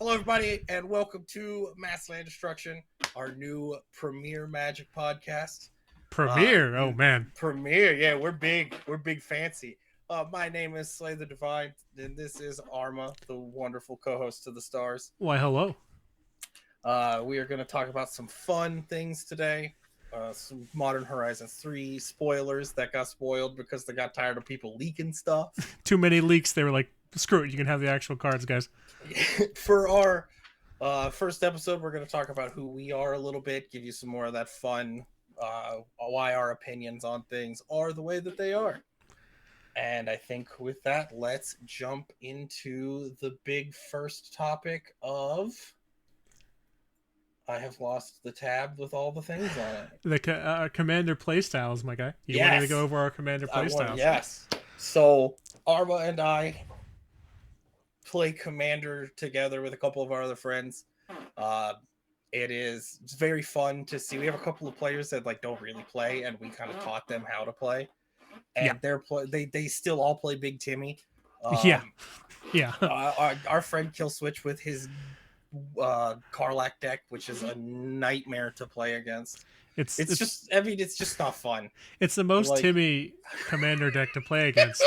Hello, everybody, and welcome to Mass Land Destruction, our new Premier Magic podcast. Premiere, oh man. Premiere, yeah, we're big fancy. My name is Slay the Divine, and this is Arma, the wonderful co-host to the stars. Why, hello. We are going to talk about some fun things today. Some Modern Horizons 3 spoilers that got spoiled because they got tired of people leaking stuff. Too many leaks. They were like, screw it, you can have the actual cards, guys. For our first episode, we're going to talk about who we are a little bit, give you some more of that fun, why our opinions on things are the way that they are. And I think with that, let's jump into the big first topic of... I have lost the tab with all the things on it. The commander playstyles, my guy. You wanted to go over our commander playstyles. Yes. So, Arma and I play commander together with a couple of our other friends. It's very fun to see. We have a couple of players that don't really play, and we kind of taught them how to play. And they still all play Big Timmy. Our friend Kill Switch with his Karlak deck, which is a nightmare to play against. It's just not fun. It's the most Timmy commander deck to play against.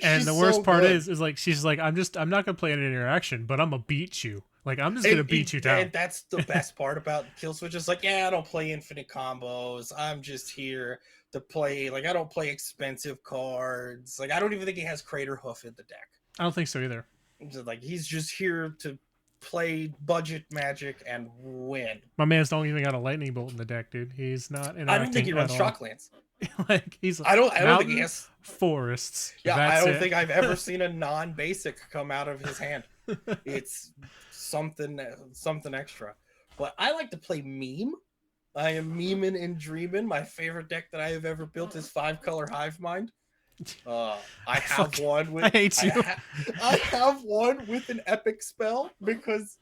And the worst part is she's like, I'm not gonna play an interaction, but I'm gonna beat you. I'm just gonna beat you down. And that's the best part about Kill Switch is I don't play infinite combos. I'm just here to play. I don't play expensive cards. I don't even think he has Crater Hoof in the deck. I don't think so either. He's just here to play budget Magic and win. My man's don't even got a lightning bolt in the deck, dude. He's not interacting. I don't think he runs Shocklands. He's I don't think he has forests. Yeah, I don't think I've ever seen a non-basic come out of his hand. It's something extra. But I like to play meme. I am memeing and dreaming. My favorite deck that I have ever built is 5-color Hive Mind. I have one with I have one with an epic spell because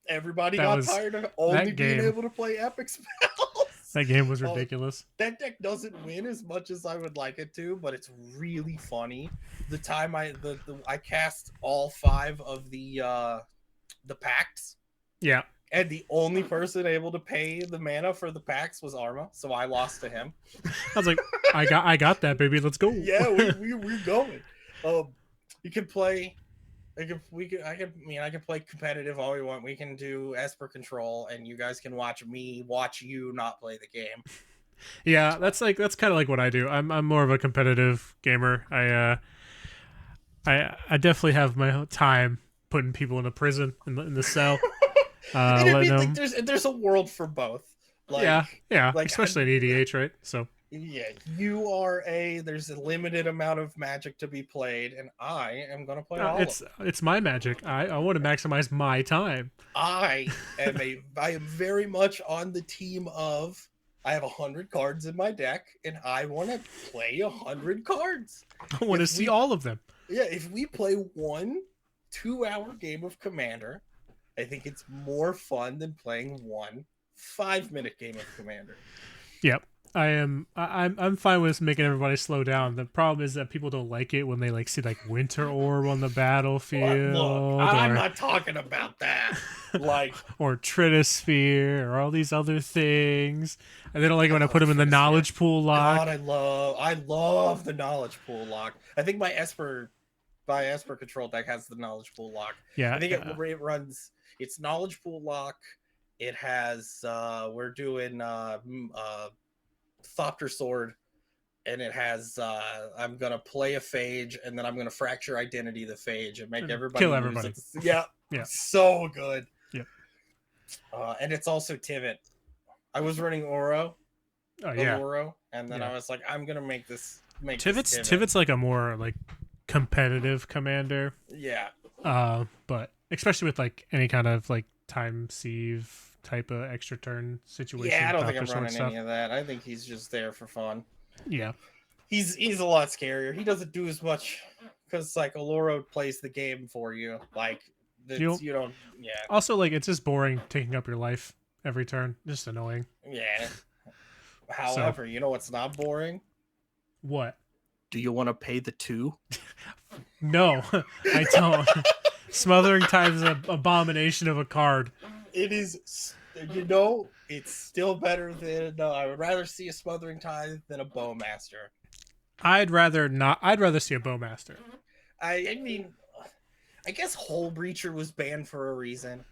everybody got tired of only being able to play epic spells. That game was ridiculous. That deck doesn't win as much as I would like it to, but it's really funny. The time I cast all 5 of the pacts. Yeah. And the only person able to pay the mana for the packs was Arma, so I lost to him. I was like, I got that, baby. Let's go. Yeah, we're going. You can play. I can play competitive all we want. We can do esper control, and you guys can watch you not play the game. Yeah, that's kind of like what I do. I'm more of a competitive gamer. I definitely have my time putting people in a prison in the cell. There's a world for both. Especially in EDH, right? So yeah, there's a limited amount of Magic to be played, and I am gonna play all of them. It's my Magic. I want to maximize my time. I am very much on the team of I have 100 cards in my deck, and I want to play 100 cards. I want to see all of them. Yeah, if we play 1 2-hour game of Commander, I think it's more fun than playing 1 5-minute game of Commander. Yep. I'm fine with making everybody slow down. The problem is that people don't like it when they see Winter Orb on the battlefield. Look, I'm not talking about that. Or Tritosphere or all these other things. And they don't like it when I put them in the knowledge pool lock. God, I love the knowledge pool lock. I think my esper control deck has the knowledge pool lock. Yeah. I think it runs it's knowledge pool lock. It has we're doing Thopter Sword, and it has I'm gonna play a phage, and then I'm gonna fracture identity the phage and make everybody kill everybody. Yeah, so good. Yeah. And it's also Tivit. I was running Oro. Oh yeah. Oro, and then I was like, I'm gonna make this. Tivit's like a more competitive commander. Yeah. But especially with any kind of time sieve type of extra turn situation. Yeah, I don't think I'm running any of that. I think he's just there for fun. Yeah. He's a lot scarier. He doesn't do as much because Oloro plays the game for you. You don't. Yeah. Also, it's just boring taking up your life every turn. Just annoying. Yeah. However, you know what's not boring? What? Do you want to pay the 2? No, I don't. Smothering Tithe is an abomination of a card. It is, it's still better than. I would rather see a Smothering Tithe than a Bowmaster. I'd rather not. I'd rather see a Bowmaster. I mean, I guess Hole Breacher was banned for a reason.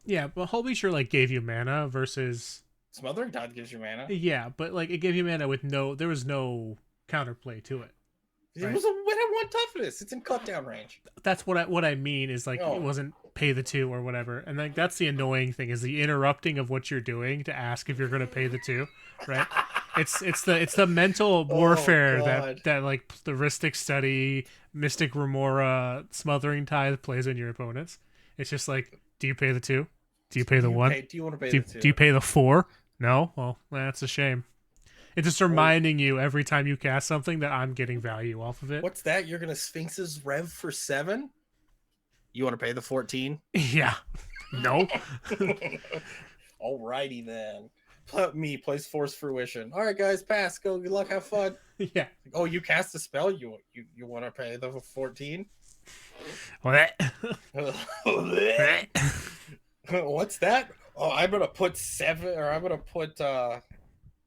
Yeah, but Hole Breacher like gave you mana versus Smothering Tithe gives you mana. Yeah, but like it gave you mana with there was no counterplay to it. It was a win at 1 toughness. It's in cut down range. That's what I mean is like it wasn't pay the 2 or whatever. And like that's the annoying thing is the interrupting of what you're doing to ask if you're going to pay the 2, right? It's the mental warfare that like the Rhystic Study, Mystic Remora, Smothering Tithe plays in your opponents. It's just like, do you pay the 2? Do you pay the 1? Do you want to pay the 2? Do you pay the 4? No? Well, that's a shame. It's just reminding you every time you cast something that I'm getting value off of it. What's that? You're gonna Sphinx's Rev for 7? You want to pay the 14? Yeah. No. Alrighty then. Me plays Force Fruition. All right, guys, pass. Go. Good luck. Have fun. Yeah. Oh, you cast a spell. You want to pay the 14? What? What's that? Oh, I'm gonna put 7, or I'm gonna put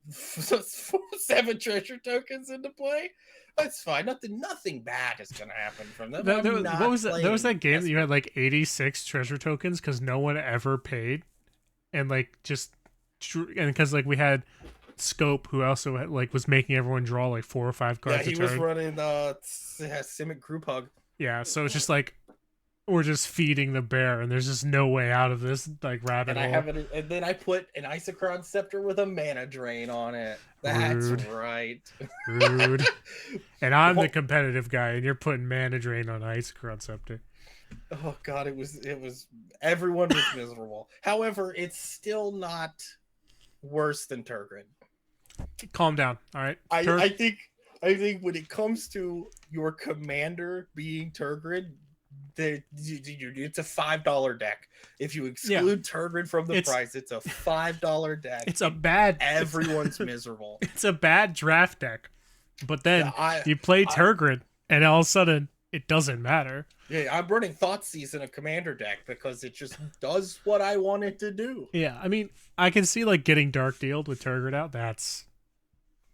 7 treasure tokens into play. That's fine. Nothing bad is gonna happen from them. There was that game that you had like 86 treasure tokens because no one ever paid, and like and because like we had Scope who also had, like was making everyone draw like 4 or 5 cards. Yeah, he was running Simic Group Hug. Yeah, so it's just like we're just feeding the bear, and there's just no way out of this like rabbit hole. And then I put an Isochron Scepter with a mana drain on it. That's Rude. Right. Rude. And I'm the competitive guy, and you're putting mana drain on Isochron Scepter. Oh god, it was everyone was miserable. However, it's still not worse than Turgid. Calm down, all right. I think when it comes to your commander being Turgid, it's a $5 deck. If you exclude Turgid from the price, it's a $5 deck. It's a bad. Everyone's miserable. It's a bad draft deck, but then you play Turgid, and all of a sudden it doesn't matter. Yeah, I'm running Thoughtseize in a commander deck because it just does what I want it to do. Yeah, I mean, I can see like getting Dark Dealed with Turgid out. That's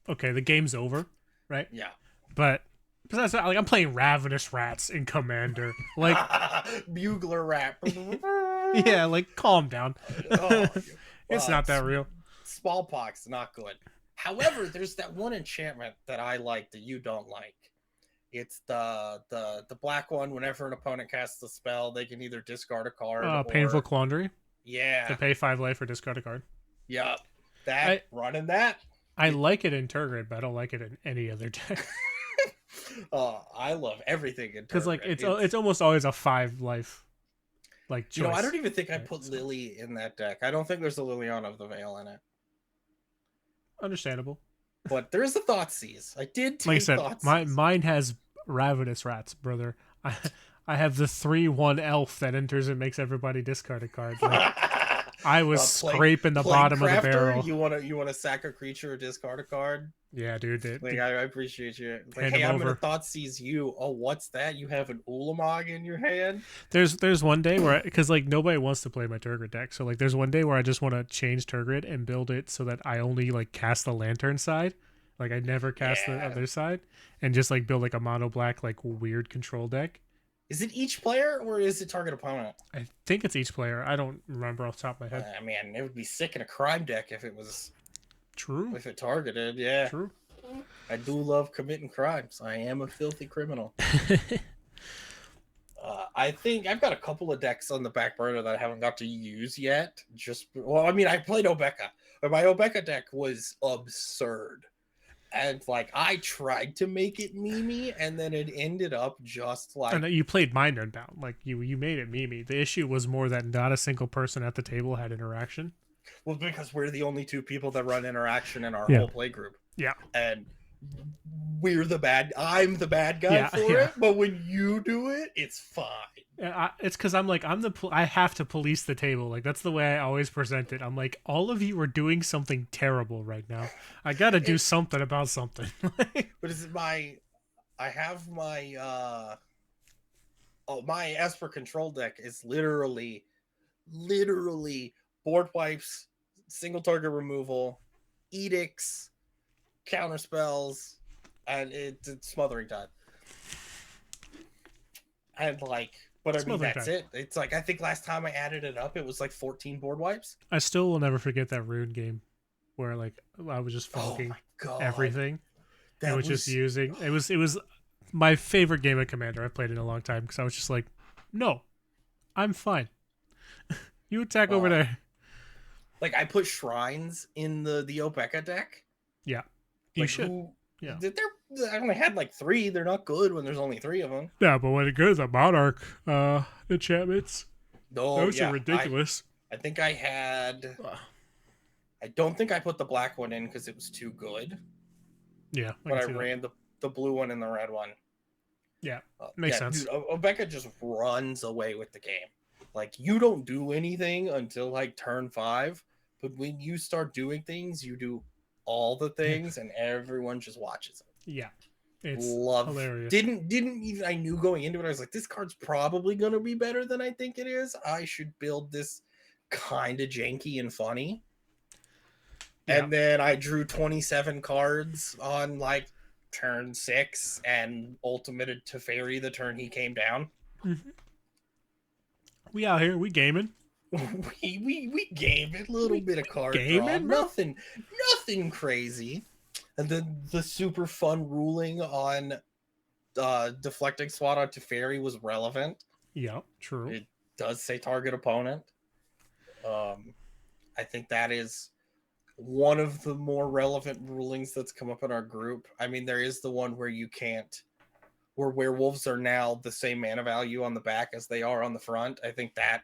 okay. The game's over, right? Yeah, but. Besides that, like I'm playing Ravenous Rats in Commander, like Bugler Rat. Yeah, like calm down. It's not that real. Smallpox, not good. However, there's that one enchantment that I like that you don't like. It's the black one. Whenever an opponent casts a spell, they can either discard a card. Painful Quandary. Yeah. To pay 5 life or discard a card. Yep. Running that. I like it in Turgid, but I don't like it in any other deck. I love everything in Turgid. Because like it's almost always a 5 life. Like choice. I don't even think I put Lily in that deck. I don't think there's a Liliana of the Veil in it. Understandable. But there is a Thoughtseize. I did take like I said, Thoughtseize. Mine has Ravenous Rats, brother. I have the 3/1 elf that enters and makes everybody discard a card. Like, I was scraping the bottom of the barrel. You want to sack a creature or discard a card? Yeah, dude. I appreciate you. Like, hey, I'm gonna Thoughtseize you. Oh, what's that? You have an Ulamog in your hand? There's one day where because like nobody wants to play my Turgid deck, so like there's one day where I just want to change Turgid and build it so that I only like cast the Lantern side, like I never cast the other side, and just like build like a mono black like weird control deck. Is it each player or is it target opponent? I think it's each player. I don't remember off the top of my head. Man, it would be sick in a crime deck if it was true. If it targeted, yeah. True. I do love committing crimes. I am a filthy criminal. I think I've got a couple of decks on the back burner that I haven't got to use yet. I played Obeka, but my Obeka deck was absurd. And like I tried to make it memey, and then it ended up just like. And you played Mind Unbound, like you made it memey. The issue was more that not a single person at the table had interaction. Well, because we're the only 2 people that run interaction in our whole play group. Yeah, and I'm the bad guy for it. But when you do it, it's fine. It's because I'm like I have to police the table. Like that's the way I always present it. I'm like, all of you are doing something terrible right now. I got to do something about something. But is it I have my Oh, my Esper control deck is literally board wipes, single target removal, edicts, counter spells, and it's smothering time. And like, but I mean, Smothering that's time. it. It's like, I think last time I added it up, it was like 14 board wipes. I still will never forget that rune game where like I was just Oh fogging my god, everything and that was just was using it was my favorite game of Commander I've played in a long time because I was just like, no, I'm fine. You attack over there. like I put shrines in the Obeka deck. Yeah, you Like should. who? Yeah. I only had like 3. They're not good when there's only 3 of them. Yeah, but when it goes to Monarch enchantments, No, those are yeah, ridiculous. I think I had. I don't think I put the black one in because it was too good. Yeah, But I ran the blue one and the red one. Yeah, makes sense. Dude, Obeka just runs away with the game. Like, you don't do anything until like turn 5, but when you start doing things, you do all the things, and everyone just watches it. Yeah, it's hilarious. Didn't even, I knew going into it, I was like, this card's probably gonna be better than I think it is. I should build this kind of janky and funny. Yeah. And then I drew 27 cards on like turn 6 and ultimated Teferi the turn he came down. Mm-hmm. We out here, we gaming. we game a little bit of card gaming, draw. Nothing crazy. And then the super fun ruling on deflecting SWAT on Teferi was relevant. Yeah, true. It does say target opponent. I think that is one of the more relevant rulings that's come up in our group. I mean, there is the one where you can't, where werewolves are now the same mana value on the back as they are on the front. I think that,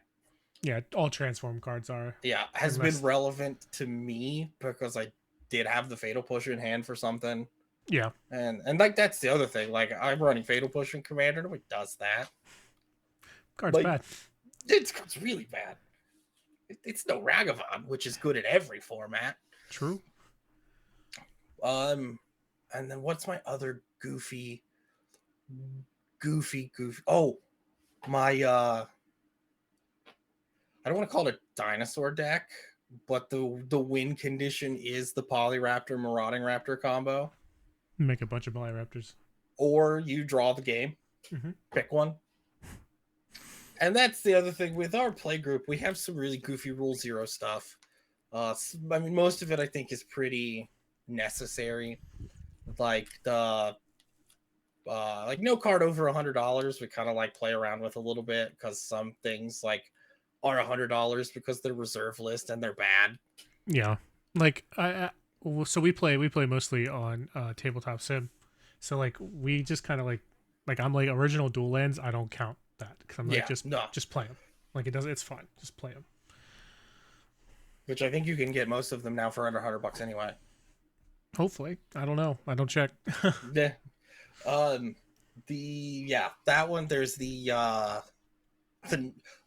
yeah, all transform cards are. Yeah, has been relevant to me because I did have the Fatal Push in hand for something. Yeah. And like, that's the other thing. Like, I'm running Fatal Push in Commander. Nobody does that. Card's like, bad. It's really bad. It's no Ragavan, which is good in every format. True. And then what's my other goofy? Oh, my I don't want to call it a dinosaur deck, but the win condition is the Polyraptor Marauding Raptor combo. Make a bunch of Polyraptors. Or you draw the game. Mm-hmm. Pick one. And that's the other thing with our play group. We have some really goofy Rule Zero stuff. I mean, most of it I think is pretty necessary. Like the like no card over $100. We kind of like play around with a little bit because some things like are $100 because they're reserve list and they're bad. Yeah, like so we play mostly on tabletop sim. So like we just kind of like I'm like original dual lands. I don't count that because I'm like just play them. Like it's fine. Just play them. Which I think you can get most of them now for under $100 anyway. Hopefully, I don't know. I don't check. Yeah. That one. There's the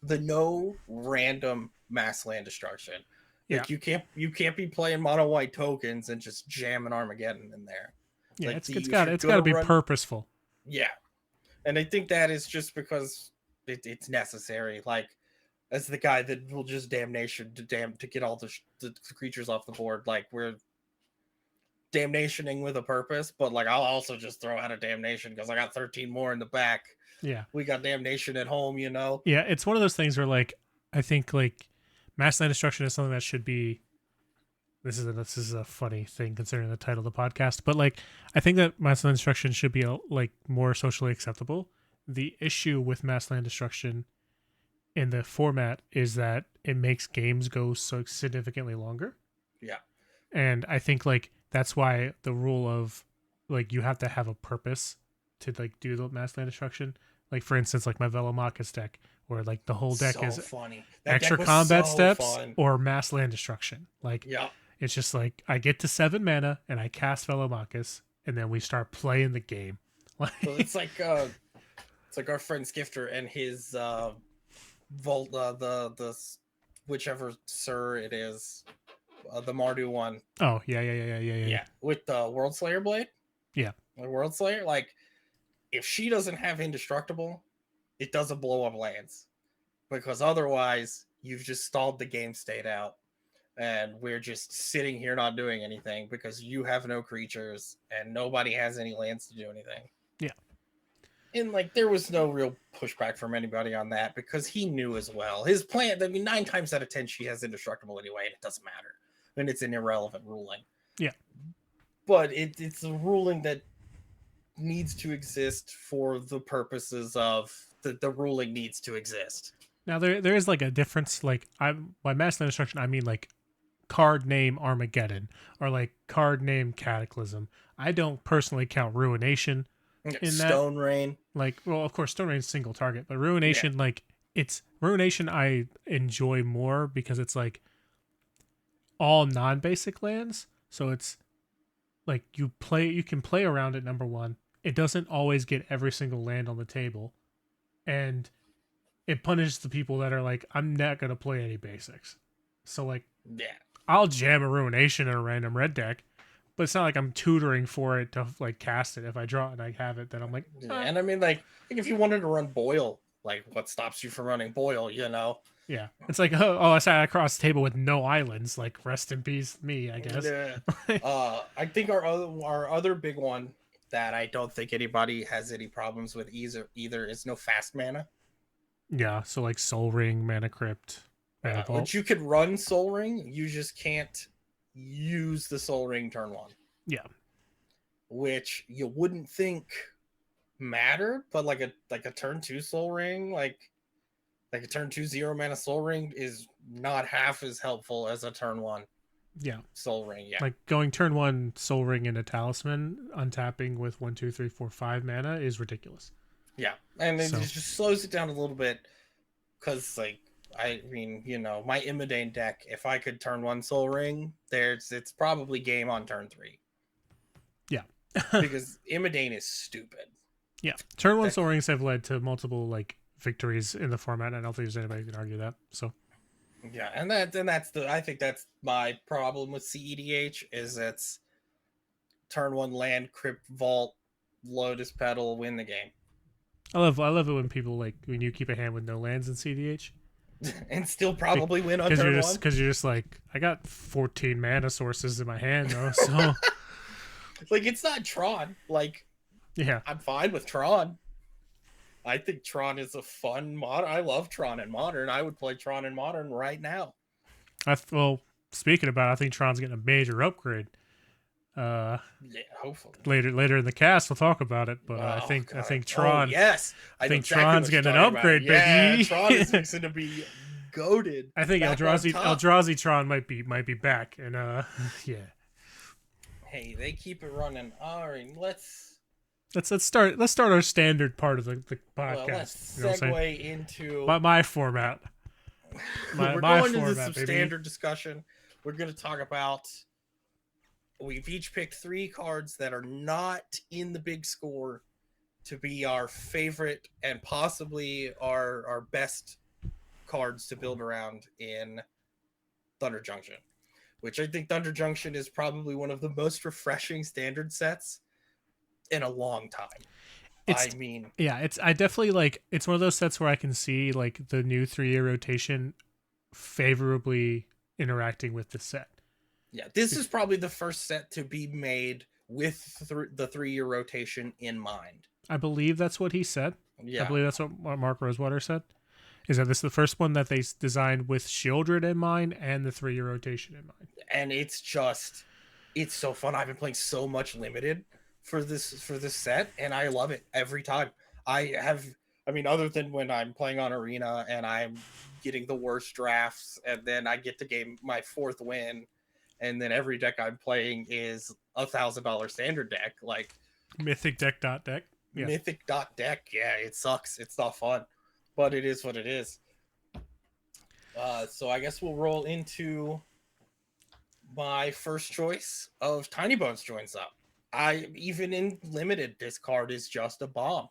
no random mass land destruction. Like you can't be playing mono white tokens and just jamming Armageddon in there. Yeah, like it's got to be purposeful. Yeah, and I think that is just because it's necessary. Like, as the guy that will just damnation to get all the creatures off the board. Like, we're damnationing with a purpose, but like I'll also just throw out a damnation because I got 13 more in the back. Yeah, we got damnation at home, you know. Yeah, it's one of those things where like I think like mass land destruction is something that should be. This is a funny thing considering the title of the podcast, but like I think that mass land destruction should be like more socially acceptable. The issue with mass land destruction in the format is that it makes games go so significantly longer. Yeah, and I think like that's why the rule of like you have to have a purpose to like do the mass land destruction. Like for instance, like my Velomachus deck, where like the whole deck is funny. Extra combat steps or mass land destruction. Like it's just like I get to 7 mana and I cast Velomachus, and then we start playing the game. Like it's like our friend Skifter and his Volt the whichever Sir it is. The Mardu one. Oh, yeah. With the World Slayer blade? Yeah. The World Slayer? Like, if she doesn't have Indestructible, it doesn't blow up lands, because otherwise you've just stalled the game state out, and we're just sitting here not doing anything because you have no creatures and nobody has any lands to do anything. Yeah. And like there was no real pushback from anybody on that because he knew as well. His plan, I mean, 9 times out of 10 she has indestructible anyway, and it doesn't matter. And it's an irrelevant ruling. Yeah. But it's a ruling that needs to exist for the purposes of the ruling needs to exist. Now there is like a difference. Like by mass land destruction, I mean like card name Armageddon or like card name Cataclysm. I don't personally count Ruination in Stone Rain. Like, well, of course, Stone Rain's single target, but Ruination, like it's Ruination I enjoy more because it's like all non-basic lands. So it's like you can play around it, number one. It doesn't always get every single land on the table. And it punishes the people that are like, I'm not going to play any basics. So like, I'll jam a Ruination in a random red deck, but it's not like I'm tutoring for it to like cast it. If I draw it and I have it, then I'm like, And I mean, like if you wanted to run Boil, like what stops you from running Boil, Yeah. It's like, I sat across the table with no islands, like rest in peace me, I guess. Yeah. I think our other big one that I don't think anybody has any problems with either is no fast mana. Yeah, so like Soul Ring, Mana Crypt, Mana Vault. Which you could run Soul Ring, you just can't use the Soul Ring turn 1. Yeah. Which you wouldn't think mattered, but like a turn 2 Soul Ring, like a turn 2 0 mana Soul Ring is not half as helpful as a turn 1 Soul Ring. Yeah. Like going turn 1 Soul Ring into Talisman, untapping with 1, 2, 3, 4, 5 mana is ridiculous. Yeah. And it just slows it down a little bit because like I mean, my Imodane deck, if I could turn 1 Soul Ring, it's probably game on turn 3. Yeah. Because Imodane is stupid. Yeah. Turn 1 Soul Rings have led to multiple like victories in the format, and I don't think there's anybody who can argue that. So yeah, and I think that's my problem with CEDH is it's turn 1 land, Crypt Vault, Lotus Petal, win the game. I love it when people like when you keep a hand with no lands in CDH. And still probably win on turn 1. Because you're just like, I got 14 mana sources in my hand though, so like it's not Tron. Like, yeah, I'm fine with Tron. I think Tron is a fun modern. I love Tron in Modern. I would play Tron in Modern right now. Well, speaking about it, I think Tron's getting a major upgrade. Yeah, hopefully. Later in the cast, we'll talk about it. But I think Tron. Oh, yes, I think Tron's getting an upgrade, baby. Yeah, Tron is fixing to be goated. I think Eldrazi Tron might be back, and yeah. Hey, they keep it running. All right, let's start our standard part of the podcast. Well, let's segue into my format. We're going into some standard discussion. We're going to talk about. We've each picked 3 cards that are not in the big score to be our favorite and possibly our best cards to build around in Thunder Junction, which I think Thunder Junction is probably one of the most refreshing standard sets in a long time. I definitely like, it's one of those sets where I can see like the new 3-year rotation favorably interacting with the set. Yeah, this is probably the first set to be made with the 3-year rotation in mind. I believe that's what he said. Yeah. I believe that's what Mark Rosewater said. Is that this is the first one that they designed with Shieldred in mind and the 3-year rotation in mind. And it's so fun. I've been playing so much limited for this set, and I love it every time. Other than when I'm playing on Arena and I'm getting the worst drafts, and then I get to game my 4th win. And then every deck I'm playing is $1,000 standard deck, like Mythic deck. Yeah. Mythic deck. Yeah, it sucks. It's not fun, but it is what it is. So I guess we'll roll into my first choice of Tiny Bones joins up. Even in limited, this card is just a bomb.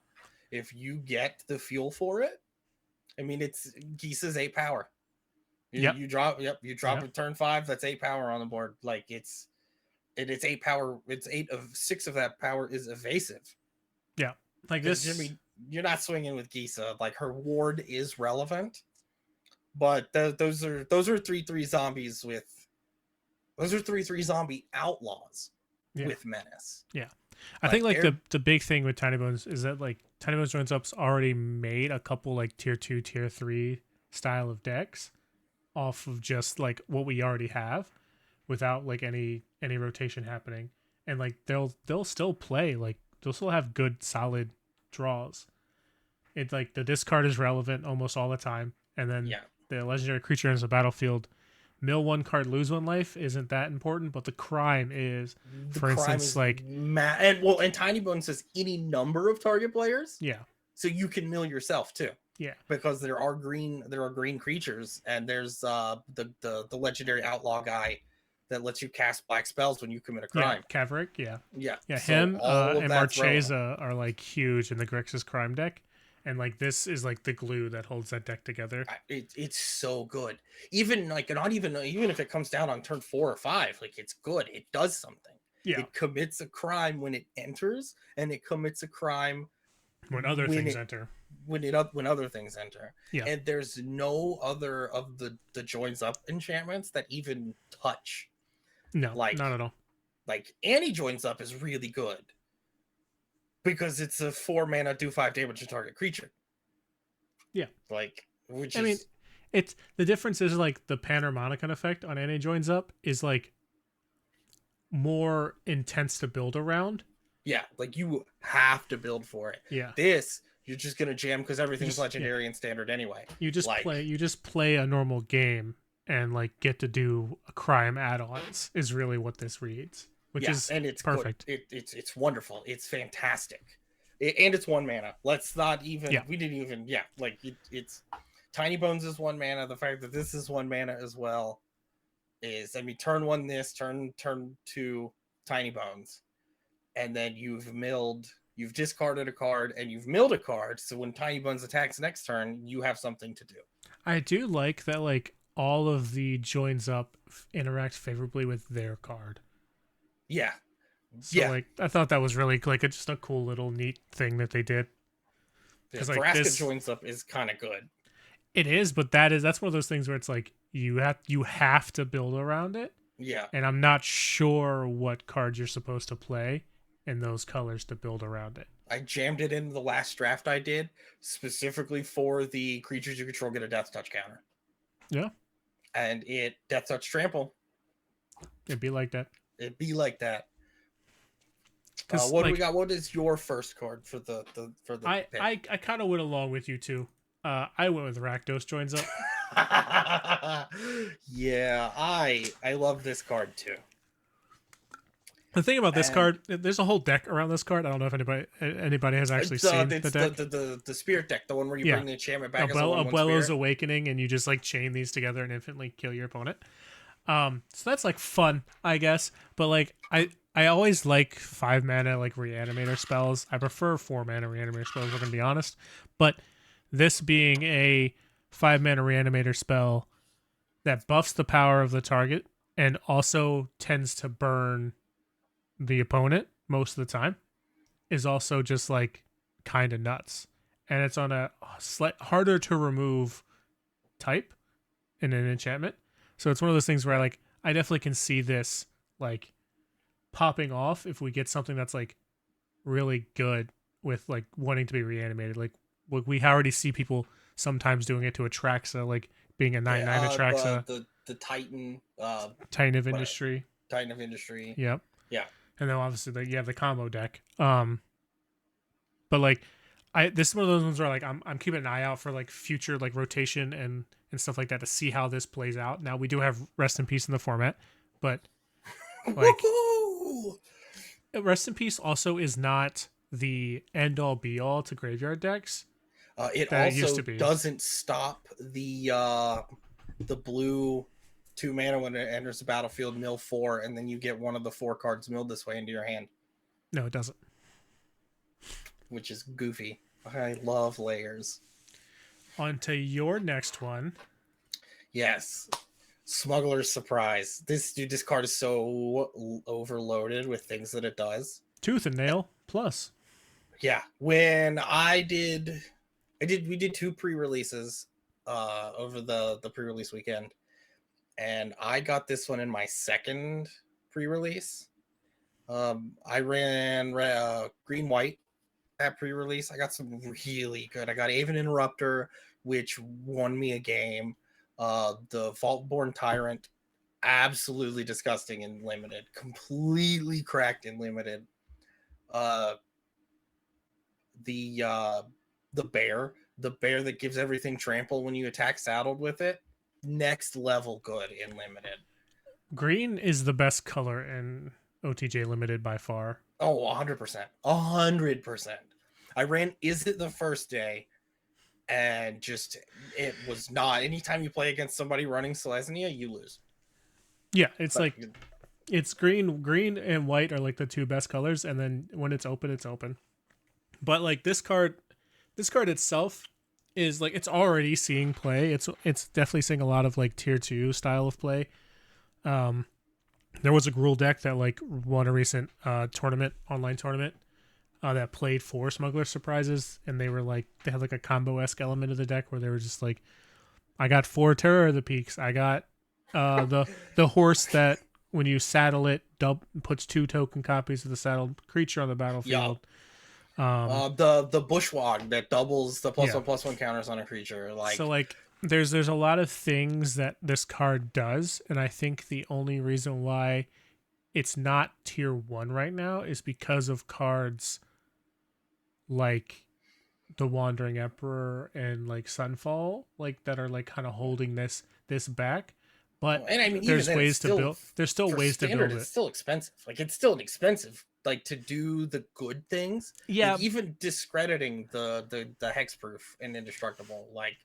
If you get the fuel for it, I mean, it's Geese's 8 power. You drop it turn 5, that's 8 power on the board. Like it's 8 power, it's 8 of 6 of that power is evasive. Yeah. Like this. I mean, you're not swinging with Gisa. Like her ward is relevant, but those are 3/3 zombies with those are 3/3 zombie outlaws with menace. Yeah. I think like the big thing with Tiny Bones is that like Tiny Bones Joins Up's already made a couple like tier 2, tier 3 style of decks off of just like what we already have without like any rotation happening. And like they'll still play, like they'll still have good solid draws. It's like the discard is relevant almost all the time. And then the legendary creature enters the battlefield. Mill 1 card, lose 1 life isn't that important, but the crime is, for instance, like and Tiny Bones says any number of target players. Yeah. So you can mill yourself too. Yeah. Because there are green creatures, and there's the legendary outlaw guy that lets you cast black spells when you commit a crime. Yeah, Kavrik, yeah. So him and Marchesa are like huge in the Grixis crime deck. And like this is like the glue that holds that deck together. It's so good. Even like even if it comes down on turn 4 or 5, like it's good. It does something. Yeah. It commits a crime when it enters, and it commits a crime when other things enter. When other things enter. Yeah. And there's no other of the joins up enchantments that even touch. No, like not at all. Like Annie Joins Up is really good. Because it's a 4 mana, do 5 damage to target creature. Yeah. Like, I mean, it's the difference is like the Panharmonicon effect on Annie Joins Up is like more intense to build around. Yeah, like you have to build for it. Yeah. This, you're just gonna jam because everything's legendary and standard anyway. You just play a normal game and like get to do a crime add-ons is really what this reads. Which is and it's perfect. It's wonderful. It's fantastic. And it's 1 mana. Let's not even. We didn't even. Yeah, like it's Tiny Bones is 1 mana. The fact that this is 1 mana as well is, I mean, turn 1 this, turn 2 Tiny Bones, and then you've discarded a card and you've milled a card. So when Tiny Bones attacks next turn, you have something to do. I do like that. Like all of the Joins Up interact favorably with their card. Yeah. So like I thought that was really like just a cool little neat thing that they did. Because like Vraska Joins Up is kind of good. It is, but that's one of those things where it's like you have to build around it. Yeah. And I'm not sure what cards you're supposed to play in those colors to build around it. I jammed it in the last draft I did specifically for the creatures you control get a death touch counter. Yeah. And it death touch trample. It'd be like that. It'd be like that. What do we got? What is your first card for the pick? I kind of went along with you too. I went with Rakdos Joins Up. Yeah, I love this card too. The thing about this card, there's a whole deck around this card. I don't know if anybody has actually seen the deck. The spirit deck, the one where you bring the enchantment back. Abuelo's Awakening, and you just like chain these together and infinitely kill your opponent. So that's like fun, I guess. But like I always like 5 mana like reanimator spells. I prefer 4 mana reanimator spells, we're gonna be honest. But this being a 5 mana reanimator spell that buffs the power of the target and also tends to burn the opponent most of the time is also just like kind of nuts. And it's on a slight harder to remove type in an enchantment. So it's one of those things where I definitely can see this like popping off if we get something that's like really good with like wanting to be reanimated. Like we already see people sometimes doing it to Atraxa, like being a 9/9 Atraxa. The Titan. Titan of Industry. Titan of Industry. Yep. Yeah. And then obviously you have the combo deck. But like this is one of those ones where like I'm keeping an eye out for like future like rotation and stuff like that to see how this plays out. Now we do have Rest in Peace in the format, but like Rest in Peace also is not the end all be all to graveyard decks. It also doesn't stop the blue 2 mana when it enters the battlefield, mill 4, and then you get one of the 4 cards milled this way into your hand. No, it doesn't. Which is goofy. I love layers. On to your next one. Yes. Smuggler's Surprise. This card is so overloaded with things that it does. Tooth and Nail plus. Yeah, when we did 2 pre-releases over the pre-release weekend, and I got this one in my second pre-release. I ran green white at pre-release. I got some really good. I got Aven Interrupter, which won me a game. The Vaultborn Tyrant, absolutely disgusting in limited, completely cracked in limited. Uh, the uh, the bear that gives everything trample when you attack saddled with it, next level good in limited. Green is the best color in OTJ Limited by far. Oh, 100%. 100%. I ran Is It the first day, and just, it was not. Anytime you play against somebody running Selesnya, you lose. Yeah, it's But, like it's green and white are like the 2 best colors, and then when it's open, it's open. But like this card itself is like it's already seeing play. It's definitely seeing a lot of like tier 2 style of play. There was a Gruul deck that like won a recent online tournament that played 4 Smuggler Surprises, and they had like a combo-esque element of the deck where they were just like, I got 4 Terror of the Peaks. I got the horse that when you saddle it, puts 2 token copies of the saddled creature on the battlefield. The Bushwog that doubles the +1/+1 counters on a creature. So like there's a lot of things that this card does, and I think the only reason why it's not tier 1 right now is because of cards like the Wandering Emperor and like Sunfall, like that are like kind of holding this back. But and I mean, there's ways to build. There's still ways to build it. It's still expensive. Like, it's still expensive. Like, to do the good things. Yeah. Like, even discrediting the hexproof and indestructible. Like,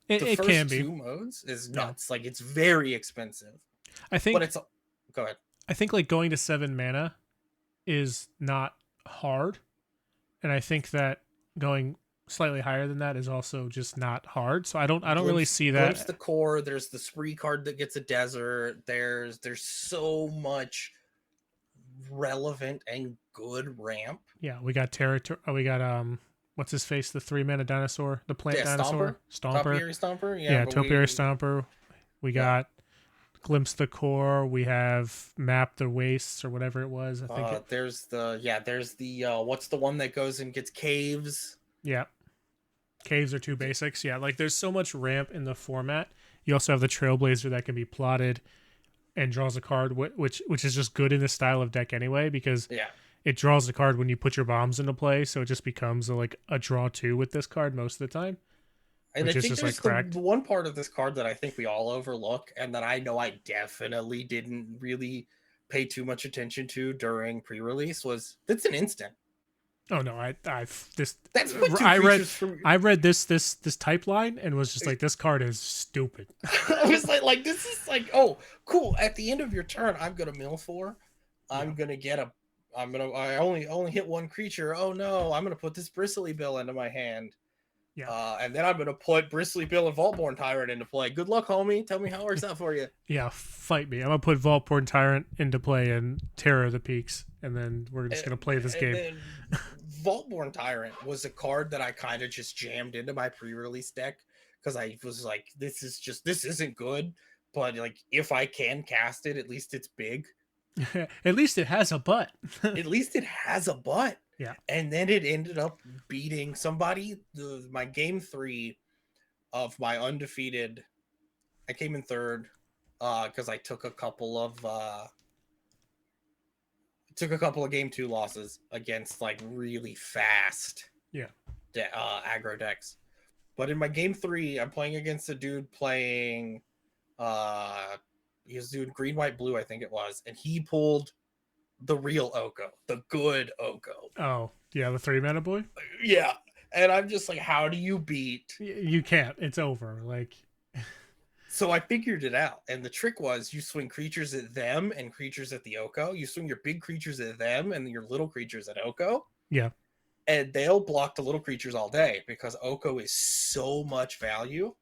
the first can be. 2 modes is nuts. Like, it's very expensive. I think. But it's go ahead. I think like going to 7 mana is not hard, and I think that going slightly higher than that is also just not hard. So I don't really see that. There's the core. There's the spree card that gets a desert. There's so much relevant and good ramp. Yeah, we got we got what's his face, the 3 mana dinosaur, the plant dinosaur, Stomper. Topiary Stomper. Yeah, Topiary Stomper. We got Glimpse the Core. We have Map the Wastes or whatever it was. I think there's the what's the one that goes and gets caves? Yeah. Caves are 2 basics. Yeah, like there's so much ramp in the format. You also have the Trailblazer that can be plotted and draws a card, which is just good in this style of deck anyway, because it draws the card when you put your bombs into play, so it just becomes a draw 2 with this card most of the time. And I think there's the one part of this card that I think we all overlook, and that I know I definitely didn't really pay too much attention to during pre-release, was that's an instant. Oh no, I read this type line and was just like, this card is stupid. I was like this is like, oh cool, at the end of your turn I'm gonna mill 4. I only hit 1 creature. Oh no, I'm gonna put this Bristly Bill into my hand. Yeah. And then I'm gonna put Bristly Bill and Vaultborn Tyrant into play. Good luck, homie. Tell me how it works out for you. Yeah, fight me. I'm gonna put Vaultborn Tyrant into play and Terror of the Peaks, and then we're just gonna play this game. Vaultborn Tyrant was a card that I kind of just jammed into my pre-release deck because I was like, this isn't good, but like if I can cast it, at least it's big. At least it has a butt. At least it has a butt. Yeah. And then it ended up beating somebody. My game 3 of my undefeated, I came in 3rd because I took a couple of game 2 losses against like really fast aggro decks. But in my game 3, I'm playing against a dude playing he was doing green, white, blue, I think it was, and he pulled the real Oko, the good Oko. Oh, yeah, the 3 mana boy? Yeah. And I'm just like, how do you beat? You can't. It's over. Like, so I figured it out. And the trick was you swing creatures at them and creatures at the Oko. You swing your big creatures at them and your little creatures at Oko. Yeah. And they'll block the little creatures all day because Oko is so much value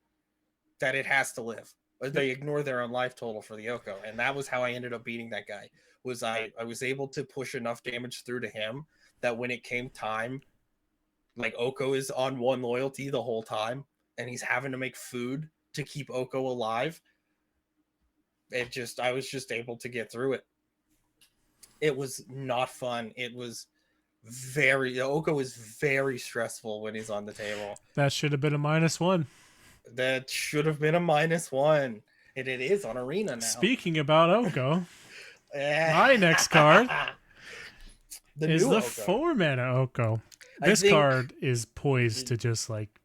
that it has to live. They ignore their own life total for the Oko. And that was how I ended up beating that guy. Was I was able to push enough damage through to him that when it came time, like Oko is on one loyalty the whole time, and he's having to make food to keep Oko alive. I was just able to get through it. It was not fun. It was Oko is very stressful when he's on the table. That should have been a -1. That should have been a -1. And it is on Arena now. Speaking about Oko, my next card is the 4-mana Oko. This card is poised to just like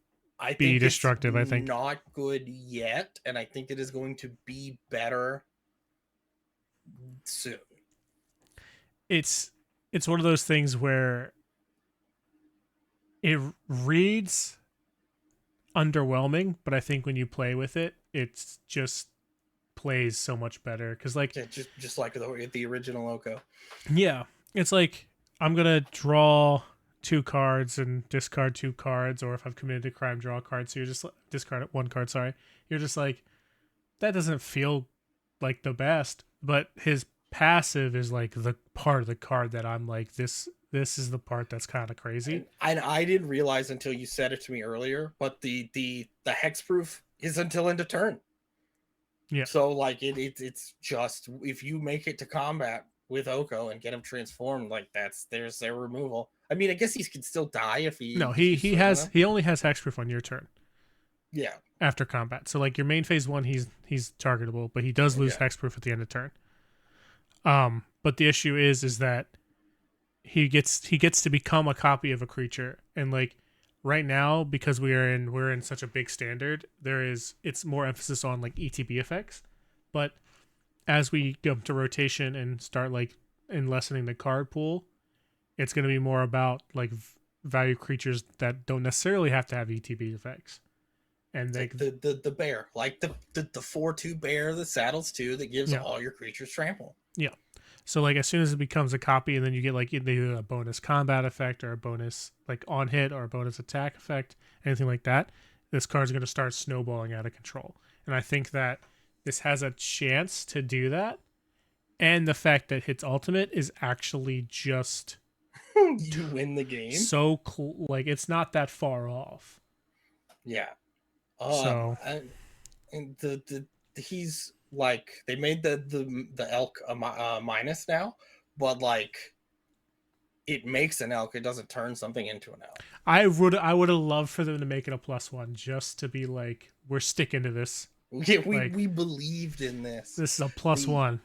be destructive. I think not good yet, and I think it is going to be better soon. It's one of those things where it reads underwhelming, but I think when you play with it, it's just plays so much better. Because like just like the original Oko. Yeah, it's like I'm gonna draw 2 cards and discard 2 cards, or if I've committed a crime, draw a card. So you're just discard 1 card. Sorry, you're just like, that doesn't feel like the best. But his passive is like the part of the card that I'm like, this is the part that's kind of crazy. And I didn't realize until you said it to me earlier, but the hexproof is until end of turn. Yeah. So like it's just, if you make it to combat with Oko and get him transformed, like there's their removal. I mean, I guess he can still die if he. No, he only has hexproof on your turn. Yeah. After combat, so like your main phase 1, he's targetable, but he does lose hexproof at the end of turn. But the issue is that he gets to become a copy of a creature, and like right now, because we're in such a big standard, it's more emphasis on like ETB effects, but as we go to rotation and start like lessening the card pool, it's going to be more about like value creatures that don't necessarily have to have ETB effects. And like the bear, like the 4/2 bear, the saddles 2 that gives all your creatures trample. Yeah. So like as soon as it becomes a copy, and then you get like either a bonus combat effect or a bonus like on hit or a bonus attack effect, anything like that, this card's going to start snowballing out of control. And I think that this has a chance to do that. And the fact that its ultimate is actually just you win the game. So cool, like it's not that far off. Yeah. And he's like, they made the elk a minus now, but like it makes an elk, it doesn't turn something into an elk. I would have loved for them to make it a +1, just to be like, we're sticking to this. Yeah, we believed in this. This is a +1.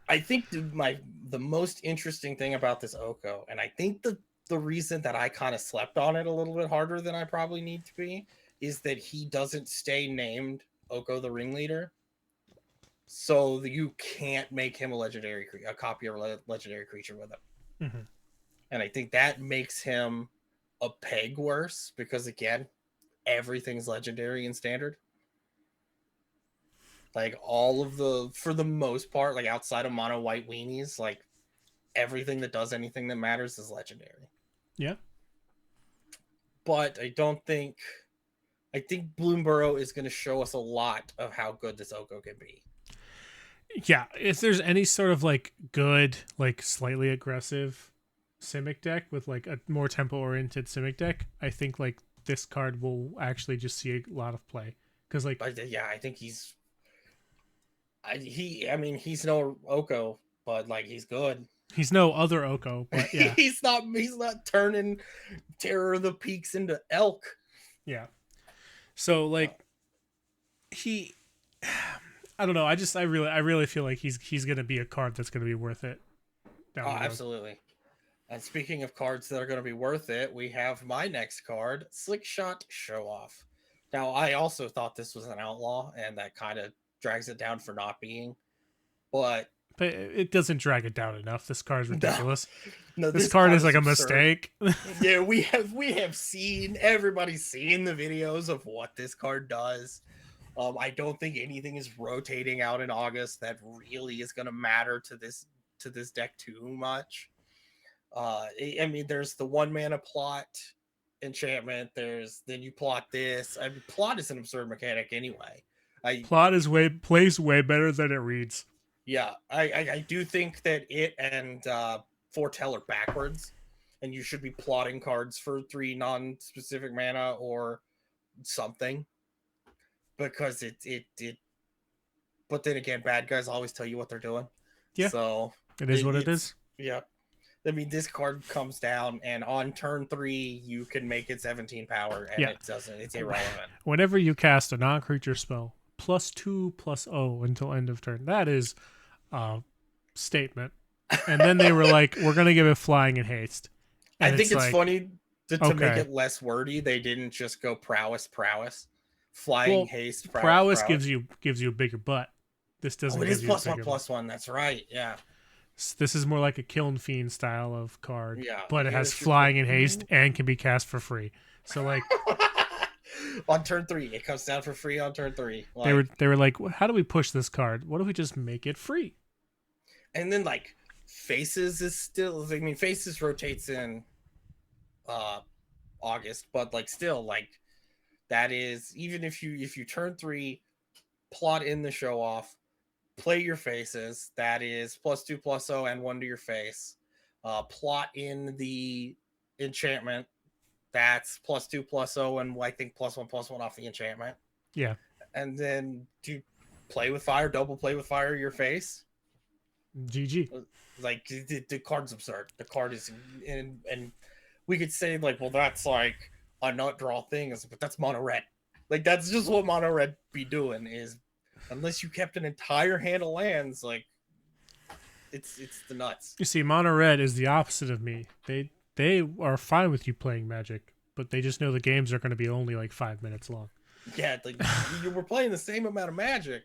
I think the most interesting thing about this Oko, and I think the reason that I kind of slept on it a little bit harder than I probably need to be, is that he doesn't stay named Oko the Ringleader. So you can't make him a copy of a legendary creature with him. Mm-hmm. And I think that makes him a peg worse, because again, everything's legendary in standard. Like all of for the most part, like outside of mono white weenies, like everything that does anything that matters is legendary. Yeah. But I think Bloomburrow is going to show us a lot of how good this Oko can be. Yeah, if there's any sort of like good, like slightly aggressive Simic deck with like a more tempo oriented Simic deck, I think like this card will actually just see a lot of play. Because like, yeah, I think he's no Oko, but like he's good. He's no other Oko, but yeah. he's not turning Terror of the Peaks into elk. Yeah. So like I don't know. I really feel like he's gonna be a card that's gonna be worth it. Absolutely. And speaking of cards that are gonna be worth it, we have my next card, Slickshot Show Off. Now I also thought this was an outlaw, and that kind of drags it down for not being. But it doesn't drag it down enough. This card is ridiculous. No, this card is like absurd. A mistake. Yeah, we have seen, everybody's seen the videos of what this card does. I don't think anything is rotating out in August that really is going to matter to this deck too much. I mean, there's the 1-mana plot enchantment. Then you plot this. I mean, plot is an absurd mechanic anyway. Plot plays way better than it reads. Yeah, I do think that it and Foretell are backwards. and you should be plotting cards for 3 non-specific mana or something, because it. But then again, bad guys always tell you what they're doing. Yeah, So it is what it is. Yeah. I mean, this card comes down, and on turn 3, you can make it 17 power, and it doesn't. It's irrelevant. Whenever you cast a non-creature spell, +2/+0 until end of turn. That is a statement. And then they were like, we're going to give it flying and haste. And I think it's like, funny to make it less wordy. They didn't just go prowess. Flying, haste, prowess gives you a bigger butt. This doesn't. It is +1/+1. That's right. Yeah. This is more like a Kiln Fiend style of card. Yeah. But it has flying and haste and can be cast for free. So like on turn 3, it comes down for free on turn 3. Like, they were like, how do we push this card? What if we just make it free? And then like Faces is still. I mean, Faces rotates in August, but like still like that is, even if you turn 3, plot in the show off, play your Faces, that is +2/+0 and 1 to your face. Plot in the enchantment, that's +2/+0 and I think +1/+1 off the enchantment. Yeah. And then do play with fire, double play with fire your face. GG. Like the card's absurd. The card is and we could say like, well, that's like a nut draw thing, but that's mono red. Like that's just what mono red be doing, is unless you kept an entire hand of lands, like it's the nuts. You see, mono red is the opposite of me. They are fine with you playing Magic, but they just know the games are going to be only like 5 minutes long. Yeah, like you were playing the same amount of Magic.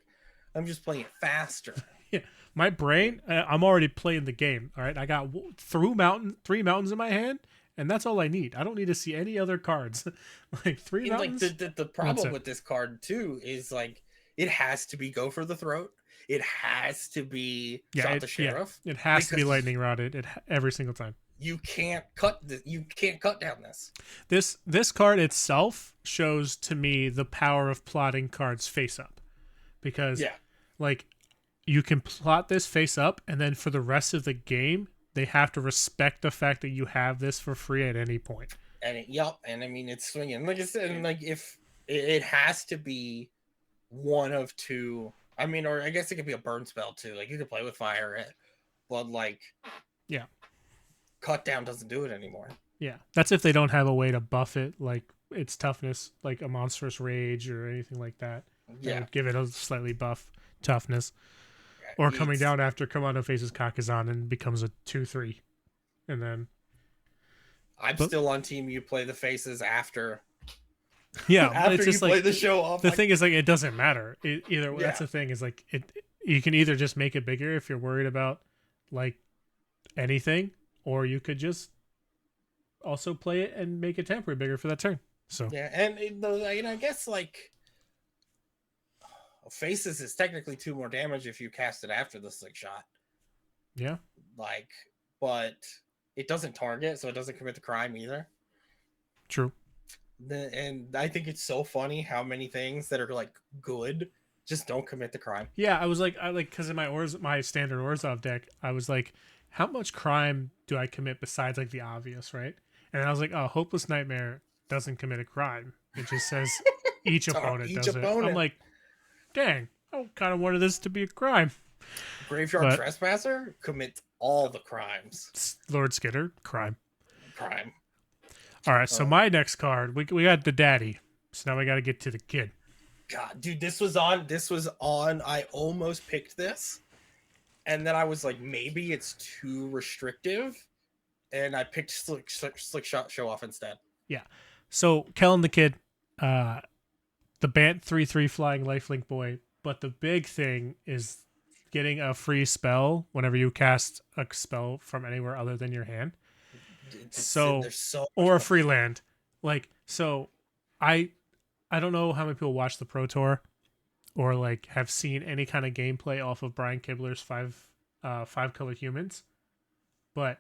I'm just playing it faster. Yeah, my brain, I'm already playing the game. All right, I got 3 mountains in my hand, and that's all I need. I don't need to see any other cards. Like 3 mountains. Like the problem with this card too is like it has to be go for the throat. It has to be shot the sheriff. Yeah, it has to be lightning rodded every single time. You can't cut down this. This card itself shows to me the power of plotting cards face up, because like you can plot this face up, and then for the rest of the game they have to respect the fact that you have this for free at any point. And and I mean it's swinging. Like I said, like if it has to be one of 2. I mean, or I guess it could be a burn spell too. Like you could play with fire, but like cut down doesn't do it anymore. Yeah, that's if they don't have a way to buff it, like its toughness, like a monstrous rage or anything like that. Yeah, would give it a slightly buff toughness. Or coming down after Commando faces Kakazan and becomes a 2/3, and then I'm still on team. You play the Faces after. Yeah, after it's just you play like the show off. The thing is, like, it doesn't matter either. Yeah. That's the thing, is like you can either just make it bigger if you're worried about like anything, or you could just also play it and make it temporary bigger for that turn. So yeah, and I guess like Faces is technically 2 more damage if you cast it after the slick shot. Yeah, like, but it doesn't target, so it doesn't commit the crime either. True. And I think it's so funny how many things that are like good just don't commit the crime. Yeah, I was like, because in my standard Orzhov deck, I was like, how much crime do I commit besides like the obvious, right? And I was like, oh, Hopeless Nightmare doesn't commit a crime. It just says each opponent does it. I'm like, dang, I kind of wanted this to be a crime. Graveyard Trespasser commits all the crimes. Lord Skitter, crime. All right, so my next card, we got the daddy. So now we got to get to the kid. God, dude, this was on. I almost picked this, and then I was like, maybe it's too restrictive, and I picked Slick Shot Show Off instead. Yeah. So Kelling the Kid, the Bant 3/3 flying lifelink boy, but the big thing is getting a free spell whenever you cast a spell from anywhere other than your hand. Or a free land. Like, so I don't know how many people watch the Pro Tour or like have seen any kind of gameplay off of Brian Kibler's five color humans, but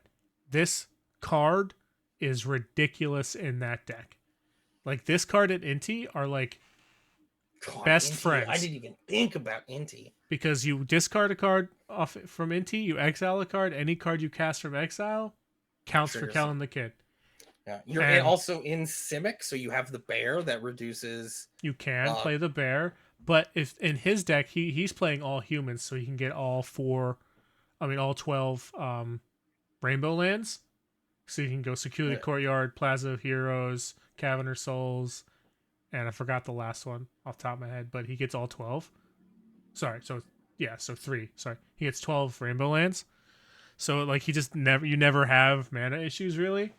this card is ridiculous in that deck. Like, this card and Inti are like best friends. I didn't even think about Inti. Because you discard a card off from Inti, you exile a card, any card you cast from exile, counts for Kelling the Kid. Yeah, you're also in Simic, so you have the bear that reduces. You can play the bear, but if in his deck he's playing all humans, so he can get all 12 rainbow lands. So you can go Security Courtyard, Plaza of Heroes, Cavern of Souls, and I forgot the last one off the top of my head, but he gets all 12. Sorry, so 3. Sorry, he gets 12 rainbow lands. So like he just never have mana issues really.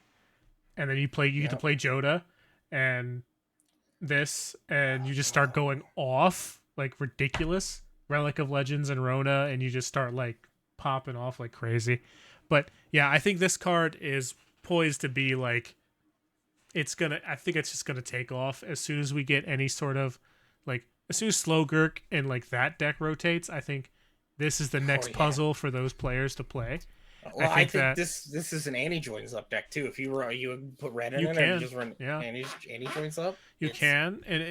And then you get to play Joda and this, and you just start going off like ridiculous. Relic of Legends and Rona, and you just start like popping off like crazy. But yeah, I think this card is poised to be like I think it's just gonna take off as soon as we get any sort of like as soon as Slowgurk and like that deck rotates. I think this is the next puzzle for those players to play. Well, I think this is an anti-joins up deck too. If you would put red in it and just run anti-joins up, you can, and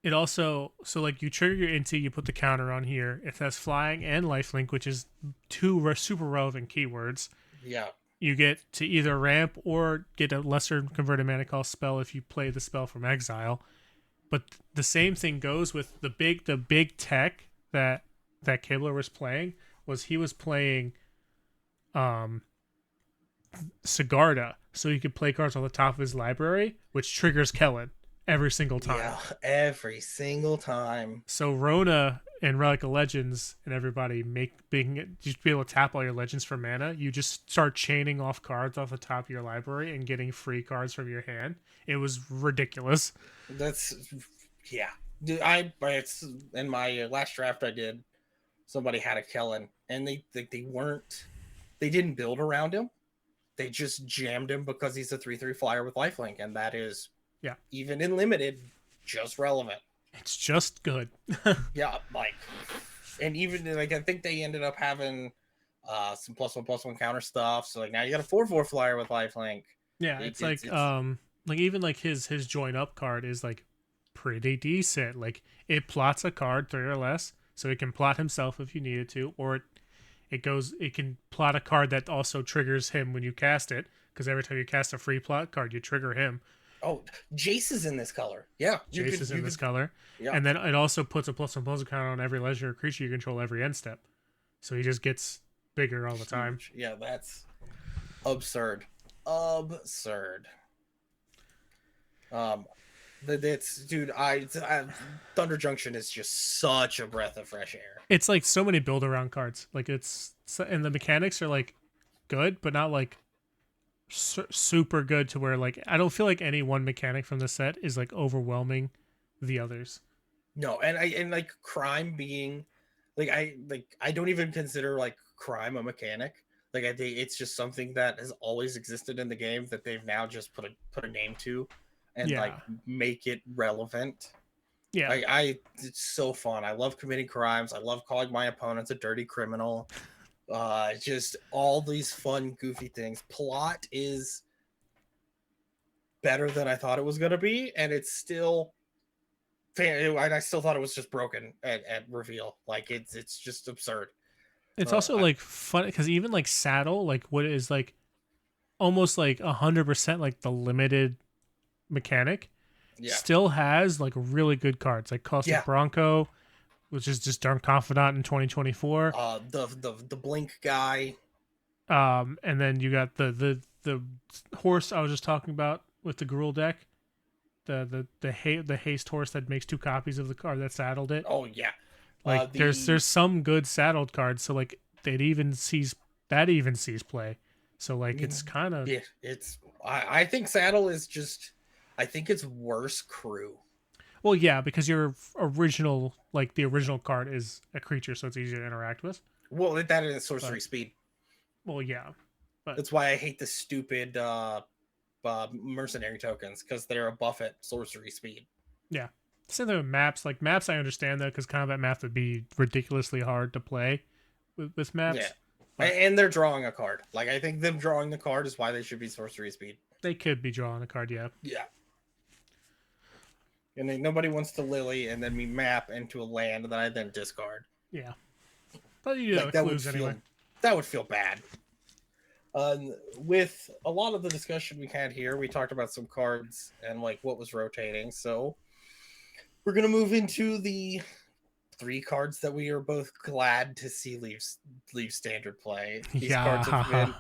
it also, so like you trigger your Inti, you put the counter on here. It has flying and lifelink, which is 2 super relevant keywords. Yeah. You get to either ramp or get a lesser converted mana cost spell if you play the spell from exile. But the same thing goes with the big tech that Kibler was playing. He was playing Sigarda, so he could play cards on the top of his library, which triggers Kellen every single time. Yeah, every single time. So Rona and Relic of Legends and everybody just be able to tap all your legends for mana. You just start chaining off cards off the top of your library and getting free cards from your hand. It was ridiculous. Dude, it's in my last draft I did. Somebody had a Kellen, and they didn't build around him. They just jammed him because he's a 3/3 flyer with lifelink, and that is even in limited, just relevant. It's just good. Yeah, like, and even like I think they ended up having some +1/+1 counter stuff. So like now you got a 4/4 flyer with lifelink. Yeah, it's even like his join up card is like pretty decent. Like it plots a card 3 or less, so it can plot himself if you needed to, or it can plot a card that also triggers him when you cast it, because every time you cast a free plot card, you trigger him. Oh, Jace is in this color. Yeah. Jace is in this color. Yeah. And then it also puts a +1/+1 counter on every legendary creature you control every end step. So he just gets bigger all the time. Yeah, that's absurd. Thunder Junction is just such a breath of fresh air. It's like so many build around cards. Like and the mechanics are like good, but not like super good to where like I don't feel like any one mechanic from the set is like overwhelming the others. No, and like crime being like I don't even consider like crime a mechanic. Like I think it's just something that has always existed in the game that they've now just put a name to and like make it relevant. Yeah, it's so fun. I love committing crimes. I love calling my opponents a dirty criminal. Just all these fun, goofy things. Plot is better than I thought it was gonna be, and it's still. I still thought it was just broken at reveal. Like it's just absurd. It's also like fun because even like Saddle, like what is like almost like 100% like the limited mechanic, still has like really good cards like Caustic Bronco, which is just Dark Confidant in 2024. The Blink guy. And then you got the horse I was just talking about with the Gruul deck. The haste horse that makes 2 copies of the card that saddled it. Oh yeah. Like there's some good saddled cards, so like that even sees play. So like it's kind of I think Saddle is just I think it's worse crew. Well, yeah, because your original card is a creature, so it's easier to interact with. Well, that is sorcery speed. Well, yeah, but that's why I hate the stupid mercenary tokens, because they're a buff at sorcery speed. Yeah. Same thing with maps. Like maps, I understand though, because combat maps would be ridiculously hard to play with maps. Yeah, but, and they're drawing a card. Like I think them drawing the card is why they should be sorcery speed. They could be drawing a card, yeah. Yeah. And then nobody wants to Lily and then me map into a land that I then discard. Yeah, but you do that with clues anyway. That would feel bad. With a lot of the discussion we had here, we talked about some cards and like what was rotating. So we're gonna move into the 3 cards that we are both glad to see leave standard play. These cards have been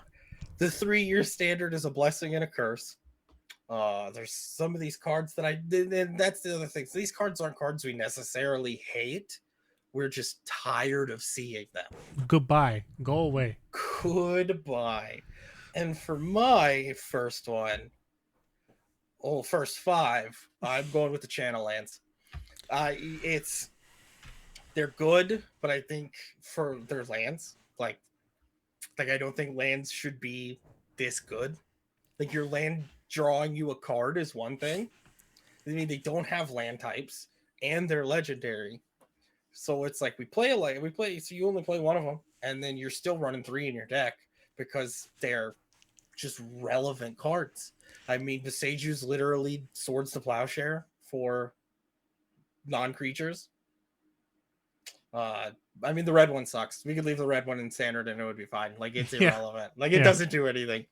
the 3-year standard is a blessing and a curse. There's some of these cards that I did, and that's the other thing. So these cards aren't cards we necessarily hate. We're just tired of seeing them. Goodbye. Go away. Goodbye. And for my first one, first 5, I'm going with the Channel Lands. They're good, but I think for their lands, like I don't think lands should be this good. Like your land drawing you a card is one thing. I mean, they don't have land types and they're legendary. So it's like so you only play one of them, and then you're still running 3 in your deck because they're just relevant cards. I mean, Besaju's literally Swords to Plowshare for non-creatures. I mean, the red one sucks. We could leave the red one in standard and it would be fine. Like, it's irrelevant. Like, it doesn't do anything.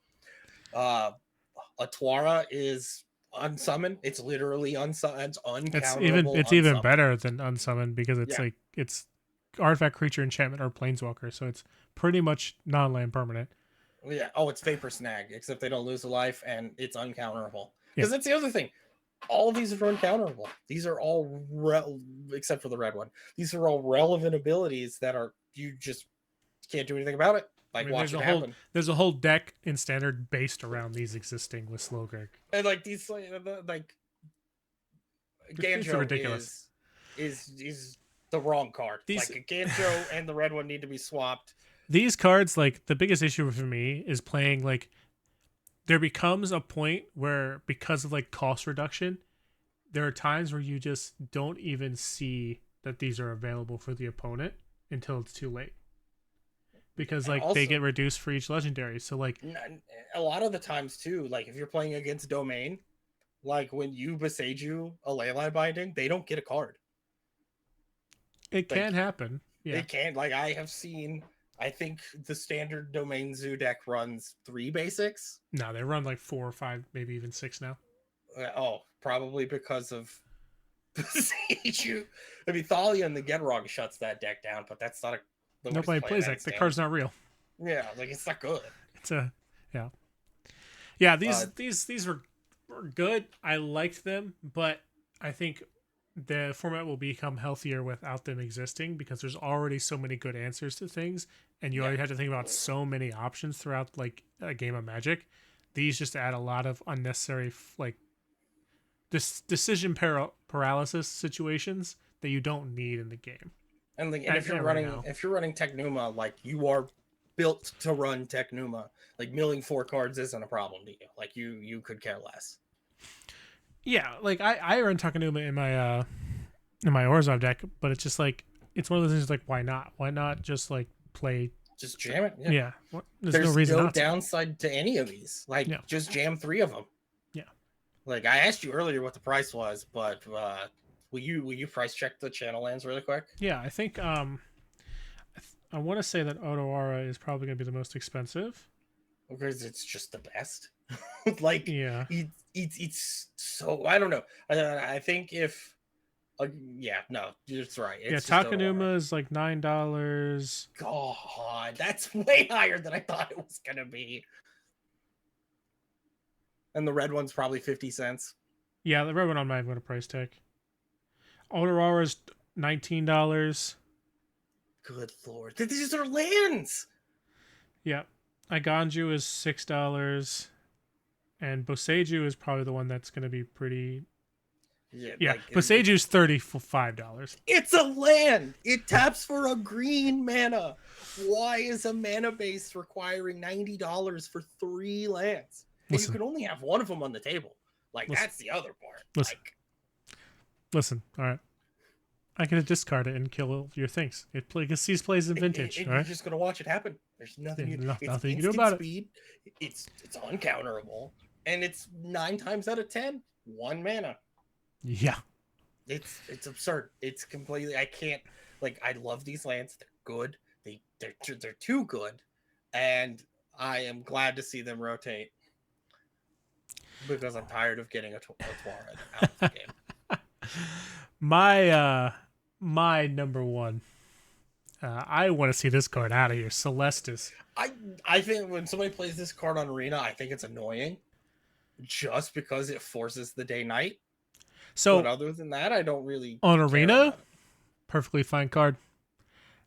Atwara is unsummoned. It's literally unsummoned. It's uncounterable. It's even better than unsummoned because it's like it's artifact, creature, enchantment, or planeswalker, so it's pretty much non-land permanent. Yeah. Oh, it's Vapor Snag, except they don't lose a life and it's uncounterable. Because that's the other thing. All of these are uncounterable. These are all except for the red one. These are all relevant abilities that you just can't do anything about it. Like, watch it happen. There's a whole deck in standard based around these existing with Slogurg. And like these, like Ganjo ridiculous. Is the wrong card. Like a Ganjo and the red one need to be swapped. These cards, like the biggest issue for me is playing like. There becomes a point where, because of like cost reduction, there are times where you just don't even see that these are available for the opponent until it's too late. Because like they get reduced for each legendary. So like a lot of the times too, like if you're playing against Domain, like when you Beseju a Leyline Binding, they don't get a card. It can happen. Yeah. It can. Like I have seen. I think the standard Domain Zoo deck runs 3 basics. No, they run like 4 or 5, maybe even 6 now. Probably because of Beseju. I mean, Thalia and the Getrog shuts that deck down, but that's not a. Nobody plays that. The card's not real. Yeah, like it's not good. Yeah. These were good. I liked them, but I think the format will become healthier without them existing because there's already so many good answers to things, and you already have to think about so many options throughout like a game of Magic. These just add a lot of unnecessary like decision paralysis situations that you don't need in the game. And if you're running Technuma, like you are built to run Technuma. Like milling 4 cards isn't a problem to you. Like you could care less. Yeah, like I run Takenuma in my Orzhov deck, but it's just like it's one of those things like why not? Why not just like play? Just jam it. Yeah. There's no reason not to. Downside to any of these. Like just jam 3 of them. Yeah. Like I asked you earlier what the price was, but will you price check the Channel Lands really quick? Yeah, I think I want to say that Otawara is probably going to be the most expensive because it's just the best. Like it's so I don't know. I think if no, it's right. It's Takenuma is like $9. God, that's way higher than I thought it was gonna be. And the red one's probably 50 cents. Yeah, the red one I'm not even going to price tag. Otawara is $19. Good lord, these are lands. Yeah, Iganju is $6. And Boseiju is probably the one that's going to be pretty. Yeah. Like, Boseju's $35. It's a land. It taps for a green mana. Why is a mana base requiring $90 for 3 lands? And you can only have one of them on the table. Like that's the other part. Listen. All right. I can discard it and kill your things. It sees plays in vintage. All right? You're just gonna watch it happen. There's nothing. Nothing you can do about it. It's uncounterable. And it's 9 times out of 10, 1 mana. Yeah. It's absurd. It's completely. I can't. Like I love these lands. They're good. They're too good. And I am glad to see them rotate because I'm tired of getting a Tauren out of the game. My number one. I want to see this card out of here. Celestis. I think when somebody plays this card on Arena, I think it's annoying just because it forces the day-night. So, but other than that, I don't really on care Arena, about it. perfectly fine card.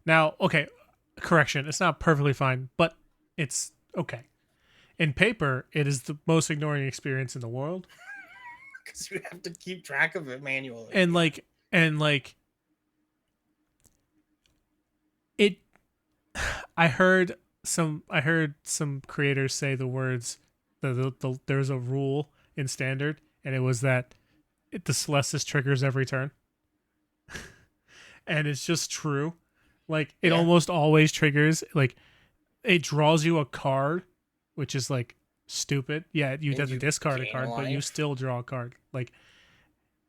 Now, okay, correction. It's not perfectly fine, but it's okay. In paper, it is the most ignoring experience in the world. Because you have to keep track of it manually. And it I heard some creators say the words there's a rule in standard, and it was that the Celestis triggers every turn. And it's just true. Like it almost always triggers. Like it draws you a card, which is like stupid. Yeah, you have to discard a card, but you still draw a card. Like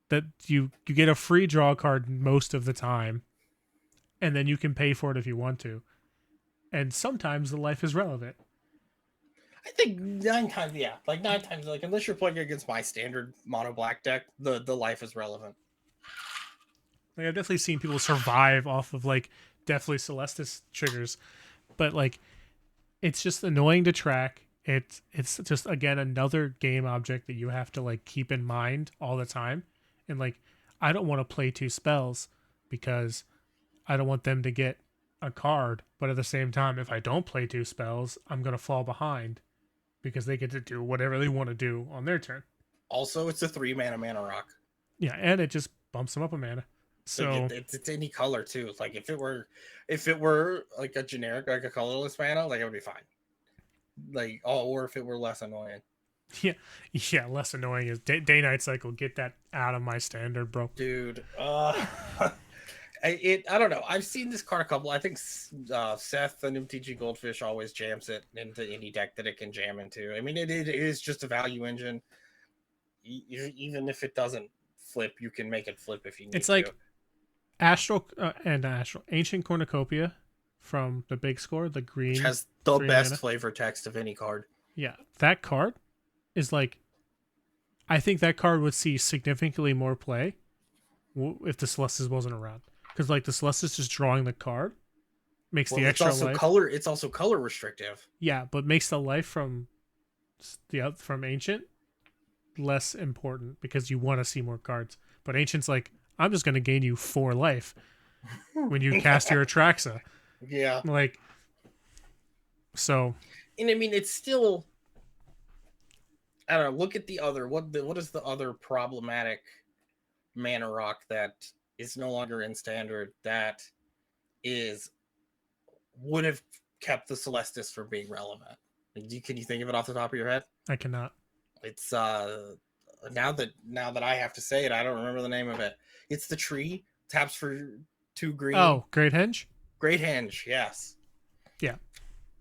that you get a free draw card most of the time, and then you can pay for it if you want to. And sometimes the life is relevant. I think 9 times, like unless you're playing against my standard mono black deck, the life is relevant. Like I've definitely seen people survive off of like definitely Celestis triggers, but like it's just annoying to track. It's just again another game object that you have to like keep in mind all the time. And like I don't want to play 2 spells because I don't want them to get a card, but at the same time, if I don't play 2 spells, I'm gonna fall behind because they get to do whatever they want to do on their turn. Also, it's a 3 mana rock. Yeah, and it just bumps them up a mana. So it's any color too. Like if it were like a generic, like a colorless mana, like it would be fine. Like or if it were less annoying. Yeah, less annoying is day night cycle. Get that out of my standard, bro. Dude, I don't know. I've seen this card a couple. I think Seth and MTG Goldfish always jams it into any deck that it can jam into. I mean, it is just a value engine. Even if it doesn't flip, you can make it flip if you need to. It's like Astral Ancient Cornucopia from the Big Score, the green, which has the best mana flavor text of any card. Yeah, that card is like, I think that card would see significantly more play if the Celestis wasn't around. Because like the Celestis just drawing the card makes the extra life. It's also color restrictive. Yeah, but makes the life from Ancient less important because you want to see more cards. But Ancient's like, I'm just going to gain you 4 life when you cast your Atraxa. Yeah. Like, so. And I mean, it's still, I don't know, look at the other, what is the other problematic mana rock that is no longer in standard that would have kept the Celestis from being relevant? Can you think of it off the top of your head? I cannot. It's now that I have to say it, I don't remember the name of it. It's the tree, taps for 2 green. Oh, Great Henge? Great Henge, yes. Yeah.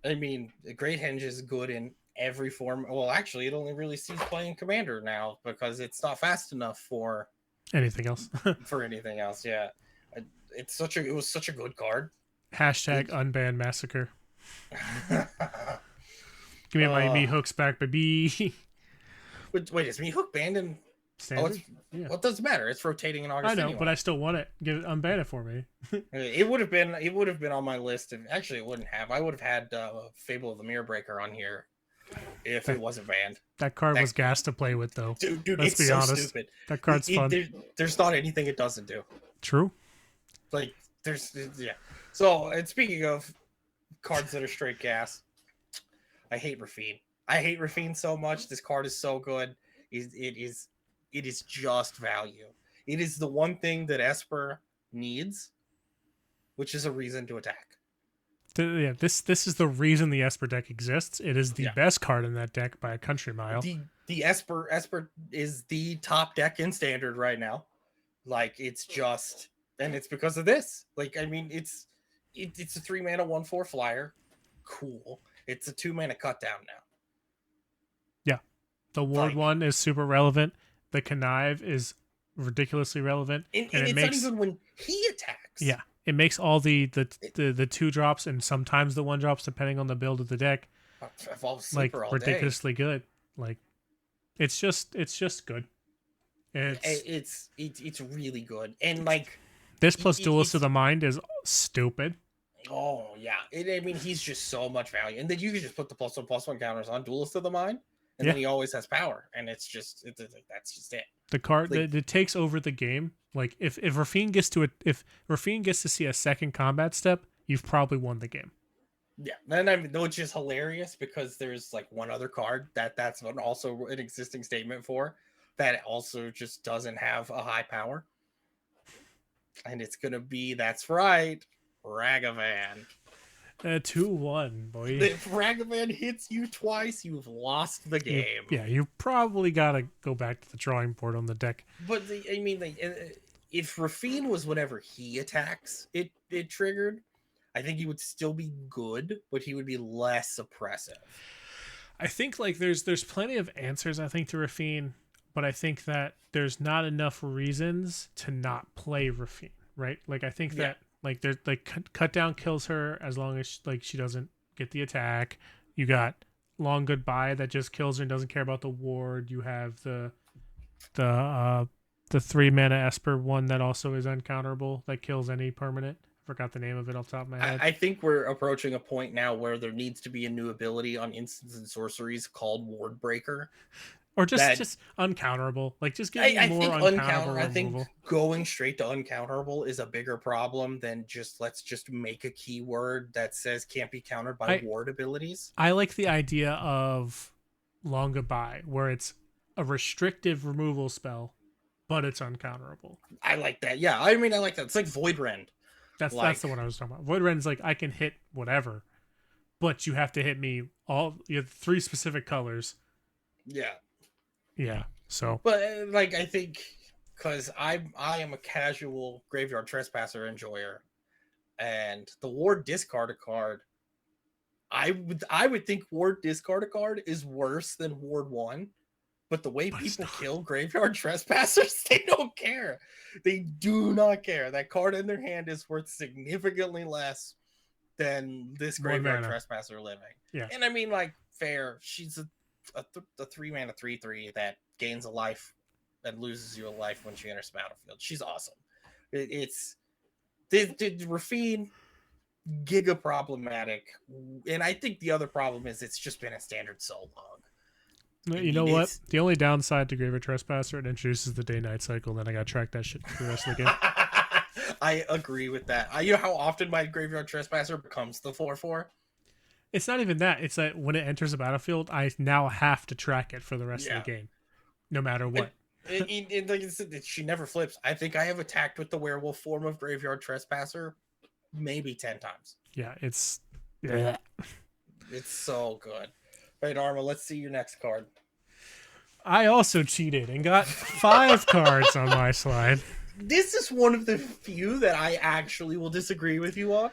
I mean, Great Henge is good in every form. Well, actually, it only really sees playing Commander now because it's not fast enough for anything else. For anything else, yeah. It was such a good card. Hashtag unban massacre. Give me my me hooks back, baby. Wait, is me hook banned in standard? Yeah. Well, it doesn't matter. It's rotating in August. I know, anyway. But I still want it. Unban it for me. It would have been on my list. Actually, it wouldn't have. I would have had Fable of the Mirror Breaker on here if it wasn't banned. That card was gas to play with, though. Dude, let's be honest. Stupid. That card's fun. There's not anything it doesn't do. True. Like yeah. So, and speaking of cards that are straight gas, I hate Rafine. I hate Rafine so much. This card is so good. It is just value. It is the one thing that Esper needs, which is a reason to attack. This is the reason the Esper deck exists. It is the best card in that deck by a country mile. The Esper is the top deck in standard right now. Like it's just, and it's because of this. Like I mean, it's a 3 mana 1/4 flyer. Cool. It's a 2 mana cut down now. Yeah, the Ward one is super relevant. The Connive is ridiculously relevant, and it makes, not even when he attacks. Yeah, it makes all the 2 drops and sometimes the 1 drops depending on the build of the deck Evolve like Sleeper all day. ridiculously good. Like it's just good. It's really good, and like this plus Duelist of the Mind is stupid. Oh yeah, I mean he's just so much value, and then you can just put the +1/+1 counters on Duelist of the Mind, and then he always has power, and it's just that's just it. The card that it takes over the game. Like if Rafine gets to see a second combat step, you've probably won the game. Yeah, and I mean, which is hilarious because there's like one other card that's also an existing statement for that also just doesn't have a high power, and it's gonna be that's right, Ragavan. 2-1, boy. If Ragavan hits you twice, you've lost the game. You probably gotta go back to the drawing board on the deck. But if Rafine was whenever he attacks, it triggered, I think he would still be good, but he would be less oppressive. I think like there's plenty of answers I think to Rafine, but I think that there's not enough reasons to not play Rafine, right? Like I think that like there's like cut down kills her as long as she doesn't get the attack. You got Long Goodbye that just kills her and doesn't care about the ward. You have the 3-mana Esper one that also is uncounterable that kills any permanent. Forgot the name of it off the top of my head. I think we're approaching a point now where there needs to be a new ability on instants and sorceries called Ward Breaker. Or just uncounterable. Like just give me more uncounterable. I think going straight to uncounterable is a bigger problem than let's just make a keyword that says can't be countered by ward abilities. I like the idea of Long Goodbye, where it's a restrictive removal spell, but it's uncounterable. I like that. Yeah, I mean I like that. It's like Void Rend. That's the one I was talking about. Void Rend's like I can hit whatever, but you have to hit me you have 3 specific colors. Yeah. Yeah. So, but like I think because I am a casual Graveyard Trespasser enjoyer, and the Ward discard a card, I would think Ward discard a card is worse than Ward 1, but the way people kill Graveyard Trespassers, they don't care. They do not care. That card in their hand is worth significantly less than this Graveyard Trespasser living. Yeah, and I mean like fair. She's a 3-mana 3/3 that gains a life and loses you a life when she enters the battlefield. She's awesome. It's Rafine giga problematic, and I think the other problem is it's just been a standard so long. You know what? The only downside to Graveyard Trespasser, it introduces the day-night cycle, and then I got to track that shit for the rest of the game. I agree with that. You know how often my Graveyard Trespasser becomes the 4/4? It's not even that. It's that when it enters the battlefield, I now have to track it for the rest of the game, no matter what. And like I said, she never flips. I think I have attacked with the werewolf form of Graveyard Trespasser maybe 10 times. Yeah, it's so good. All right, Arma, let's see your next card. I also cheated and got 5 cards on my slide. This is one of the few that I actually will disagree with you on.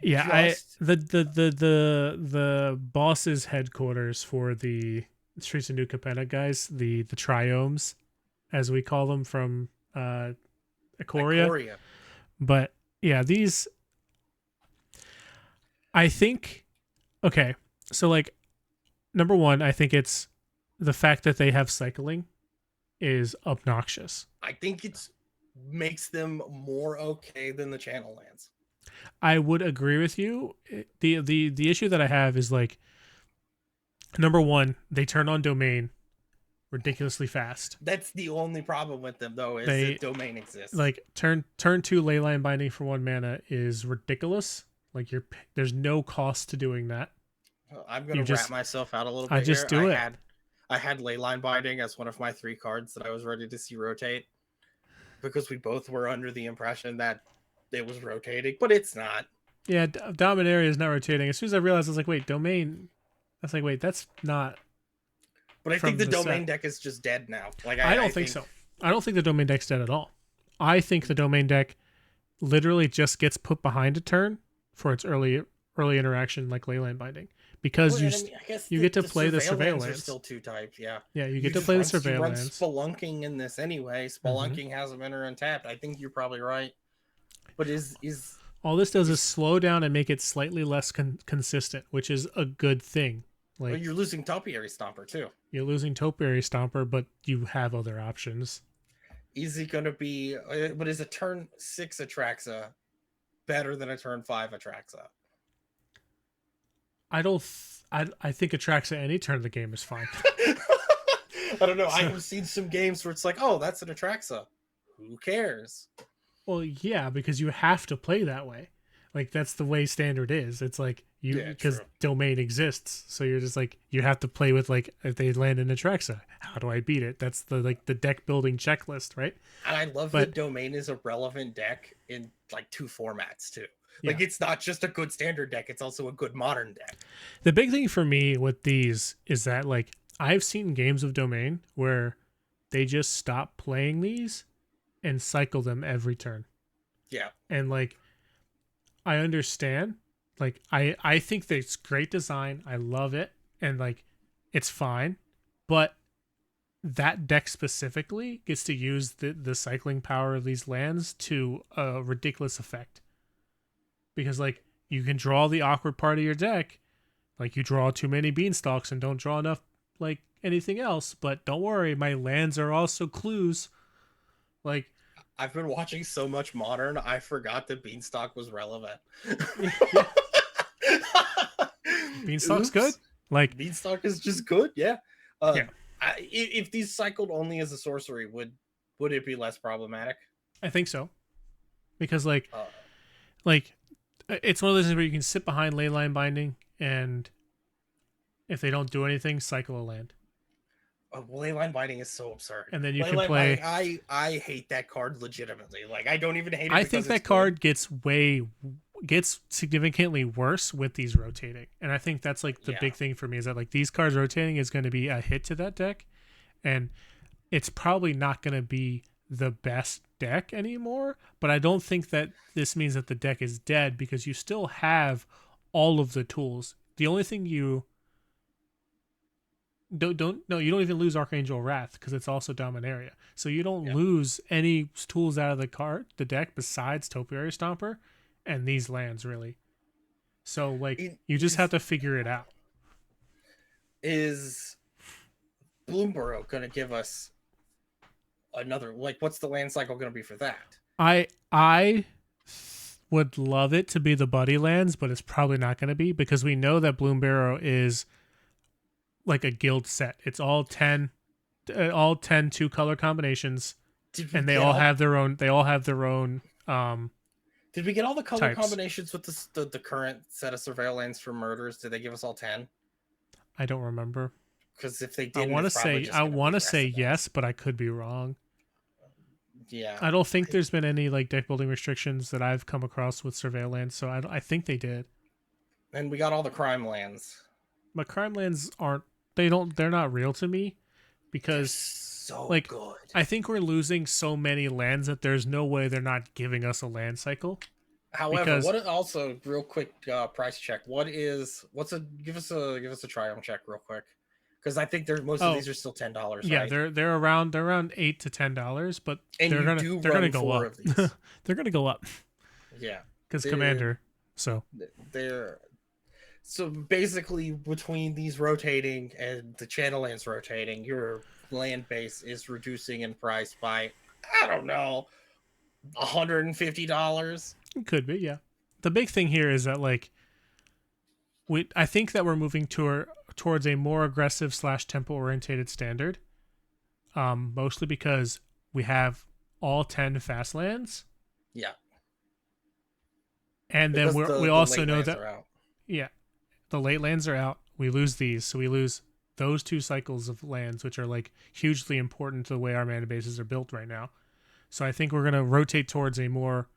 Yeah, the boss's headquarters for the Streets of New Capenna guys, the Trioms, as we call them from Ikoria. But yeah, these I think okay, so like number one, I think it's the fact that they have cycling is obnoxious. I think it makes them more okay than the channel lands. I would agree with you. The issue that I have is like number one, they turn on domain ridiculously fast. That's the only problem with them though, is that domain exists. Like turn 2 Leyline Binding for 1 mana is ridiculous. Like there's no cost to doing that. I'm gonna wrap myself out a little bit. I had Leyline Binding as one of my 3 cards that I was ready to see rotate, because we both were under the impression that it was rotating, but it's not. Yeah, Dominaria is not rotating. As soon as I realized, I was like, wait, domain. I was like, wait, that's not. But I think the domain deck is just dead now. Like I don't think so. I don't think the domain deck's dead at all. I think the domain deck literally just gets put behind a turn for its early interaction, like Leyline Binding, because you get to play the surveillance. Are still 2 types, yeah. Yeah, you get to play the surveillance. You run Spelunking in this anyway. Spelunking has them enter untapped. I think you're probably right. But is All this does is slow down and make it slightly less consistent, which is a good thing. Like, well, you're losing Topiary Stomper too. You're losing Topiary Stomper, but you have other options. Is it going to be? But is a turn 6 Atraxa better than a turn 5 Atraxa? I think Atraxa any turn of the game is fine. I don't know. I have seen some games where it's like, oh, that's an Atraxa. Who cares? Well, yeah, because you have to play that way. Like, that's the way standard is. It's like because domain exists, so you're just like, you have to play with, like, if they land in Atraxa, how do I beat it? That's the deck building checklist, right? And I love that domain is a relevant deck in like 2 formats too. Like, it's not just a good standard deck, it's also a good modern deck. The big thing for me with these is that, like, I've seen games of domain where they just stop playing these and cycle them every turn. Yeah. And, like, I understand. Like, I think that it's great design. I love it. And, like, it's fine. But that deck specifically gets to use the cycling power of these lands to a ridiculous effect. Because, like, you can draw the awkward part of your deck. Like, you draw too many beanstalks and don't draw enough, like, anything else. But don't worry, my lands are also clues. Like, I've been watching so much Modern, I forgot that Beanstalk was relevant. Beanstalk's good. Like, Beanstalk is just good. Yeah. If these cycled only as a sorcery, would it be less problematic? I think so, because like it's one of those things where you can sit behind Leyline Binding, and if they don't do anything, cycle a land. Leyline Binding is so absurd. And then you can play. I hate that card legitimately. Like, I don't even hate it. I think that card gets significantly worse with these rotating, and I think that's like the big thing for me is that, like, these cards rotating is going to be a hit to that deck, and it's probably not going to be the best deck anymore. But I don't think that this means that the deck is dead, because you still have all of the tools. The only thing you don't even lose Archangel Wrath, because it's also Dominaria, so you don't lose any tools out of the deck besides Topiary Stomper and these lands, really. So, like, you just have to figure it out. Is Bloomburrow gonna give us another, like, what's the land cycle gonna be for that? I would love it to be the buddy lands, but it's probably not going to be, because we know that Bloomburrow is like a guild set. It's all 10 2-color combinations, and they all have their own did we get all the color types. combinations with the current set of surveil lands for murders? Did they give us all 10? I don't remember, because if they did, I want to say yes, but I could be wrong. Yeah, I don't think there's been any, like, deck building restrictions that I've come across with surveil lands, so I think they did. And we got all the crime lands, but crime lands they're not real to me, because so like good. I think we're losing so many lands that there's no way they're not giving us a land cycle. However, also real quick price check. Give us a Triom check real quick, because I think most of these are still $10. Yeah, right? they're around $8 to $10, but they're gonna go up. They're gonna go up. Yeah, because Commander. So basically, between these rotating and the channel lands rotating, your land base is reducing in price by, I don't know, $150. It could be, yeah. The big thing here is that, like, I think that we're moving towards a more aggressive / tempo orientated standard. Mostly because we have all 10 fast lands. Yeah. And then we also know that the late lands are out. We lose these, so we lose those 2 cycles of lands, which are, like, hugely important to the way our mana bases are built right now. So I think we're going to rotate towards a more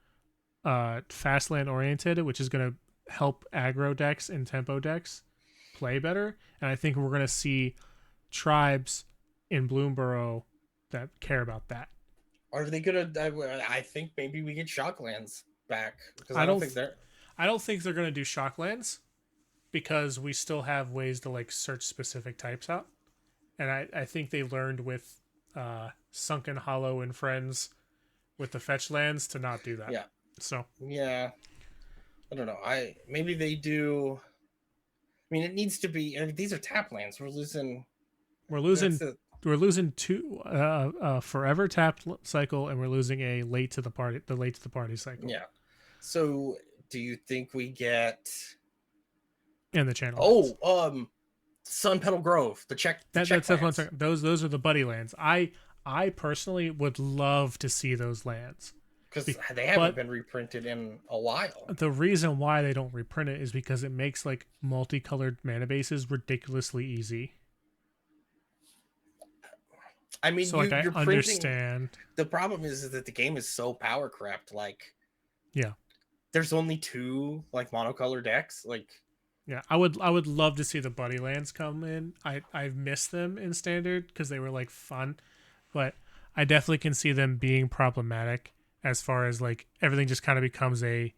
fast land oriented, which is going to help aggro decks and tempo decks play better. And I think we're going to see tribes in Bloomburrow that care about that. Are they going to? I think maybe we get Shocklands back, because I don't think they're going to do Shocklands, because we still have ways to, like, search specific types out. And I think they learned with Sunken Hollow and Friends with the fetch lands to not do that. Yeah. So. Yeah. I don't know. Maybe they do. I mean, it needs to be. I mean, these are tap lands. We're losing. We're That's losing. it. We're losing two forever tap cycle, and we're losing a the late to the party cycle. Yeah. So, do you think we get? And the channel. Oh, lands. Sun Petal Grove. The check. That's Lands. those are the buddy lands. I personally would love to see those lands because they haven't been reprinted in a while. The reason why they don't reprint it is because it makes like multicolored mana bases ridiculously easy. I mean, so I understand. The problem is that the game is so power crept. Like, yeah, there's only 2 like monocolor decks. Like, yeah, I would love to see the buddy lands come in. I've missed them in standard because they were like fun, but I definitely can see them being problematic as far as like everything just kind of becomes a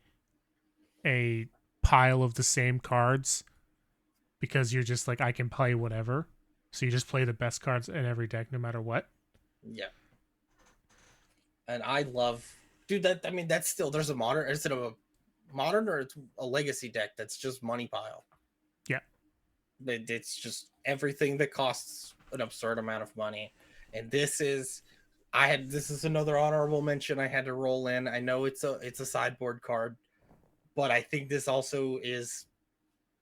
pile of the same cards because you're just like, I can play whatever. So you just play the best cards in every deck no matter what. Yeah. And I love, dude, that's still, there's a modern, is it a modern or it's a legacy deck that's just money pile? Yeah. It's just everything that costs an absurd amount of money. And this is another honorable mention I had to roll in. I know it's a sideboard card, but I think this also is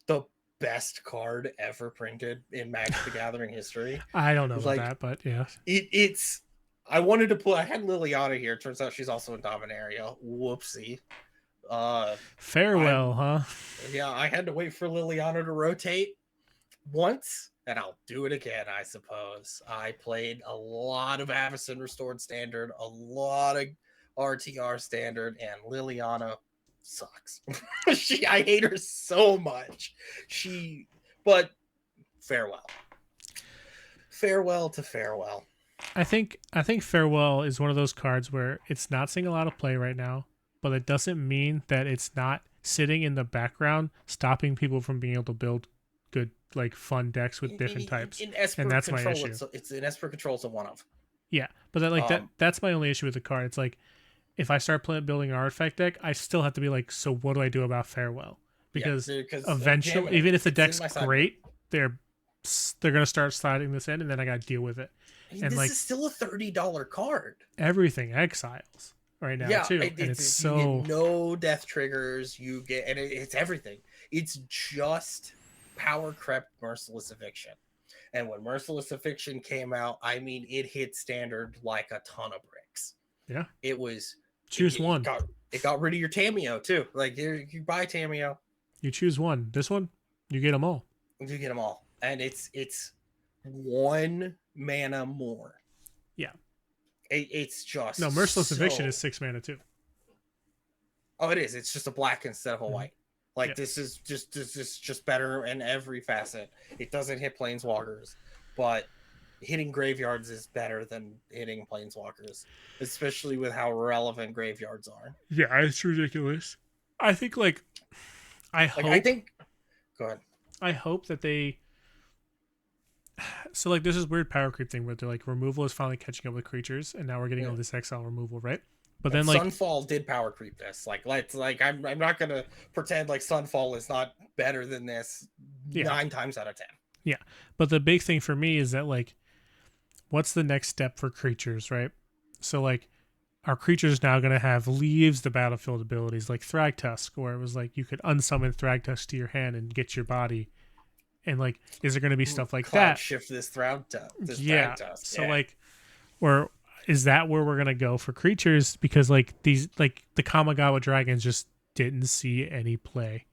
the best card ever printed in Magic the Gathering history. I don't know about that, but yeah. It's I wanted to put, I had Liliana here. Turns out she's also in Dominaria. Whoopsie. Farewell, huh? Yeah, I had to wait for Liliana to rotate once, and I'll do it again, I suppose. I played a lot of Avacyn Restored Standard, a lot of RTR Standard, and Liliana sucks. I hate her so much. But farewell. Farewell to farewell. I think farewell is one of those cards where it's not seeing a lot of play right now, but it doesn't mean that it's not sitting in the background, stopping people from being able to build good, like fun decks with different types. And that's my issue. It's an Esper control, it's a one of. Yeah, but that's my only issue with the card. It's like, if I start building an artifact deck, I still have to be like, so what do I do about farewell? Because eventually, even if the deck's great, they're gonna start sliding this in, and then I gotta deal with it. And this is still a $30 card. Everything exiles right now too, and it's so, you get no death triggers. You get, and it's everything. It's just power crept Merciless Eviction. And when Merciless Eviction came out, I mean, it hit standard like a ton of bricks. Yeah, it was. Choose one. It got rid of your Tameo too. Like, you buy Tameo, you choose one. This one, you get them all. You get them all, and it's 1 mana more. Yeah, it's just Merciless Eviction is 6 mana too. Oh, it is. It's just a black instead of a white. Like, this is just better in every facet. It doesn't hit planeswalkers, but hitting graveyards is better than hitting planeswalkers, especially with how relevant graveyards are. Yeah, it's ridiculous. I think go ahead. I hope that they. So, like, there's this weird power creep thing where they're like, removal is finally catching up with creatures, and now we're getting all this exile removal, right? But then, like, Sunfall did power creep this. I'm not gonna pretend like Sunfall is not better than this 9 times out of 10. Yeah, but the big thing for me is that, like, what's the next step for creatures, right? So, like, are creatures now going to have leaves the battlefield abilities like Thragtusk, where it was like you could unsummon Thragtusk to your hand and get your body, and like, is there going to be stuff like that? Shift this Thragtusk. Yeah. So like, or is that where we're going to go for creatures? Because like these, like the Kamigawa dragons just didn't see any play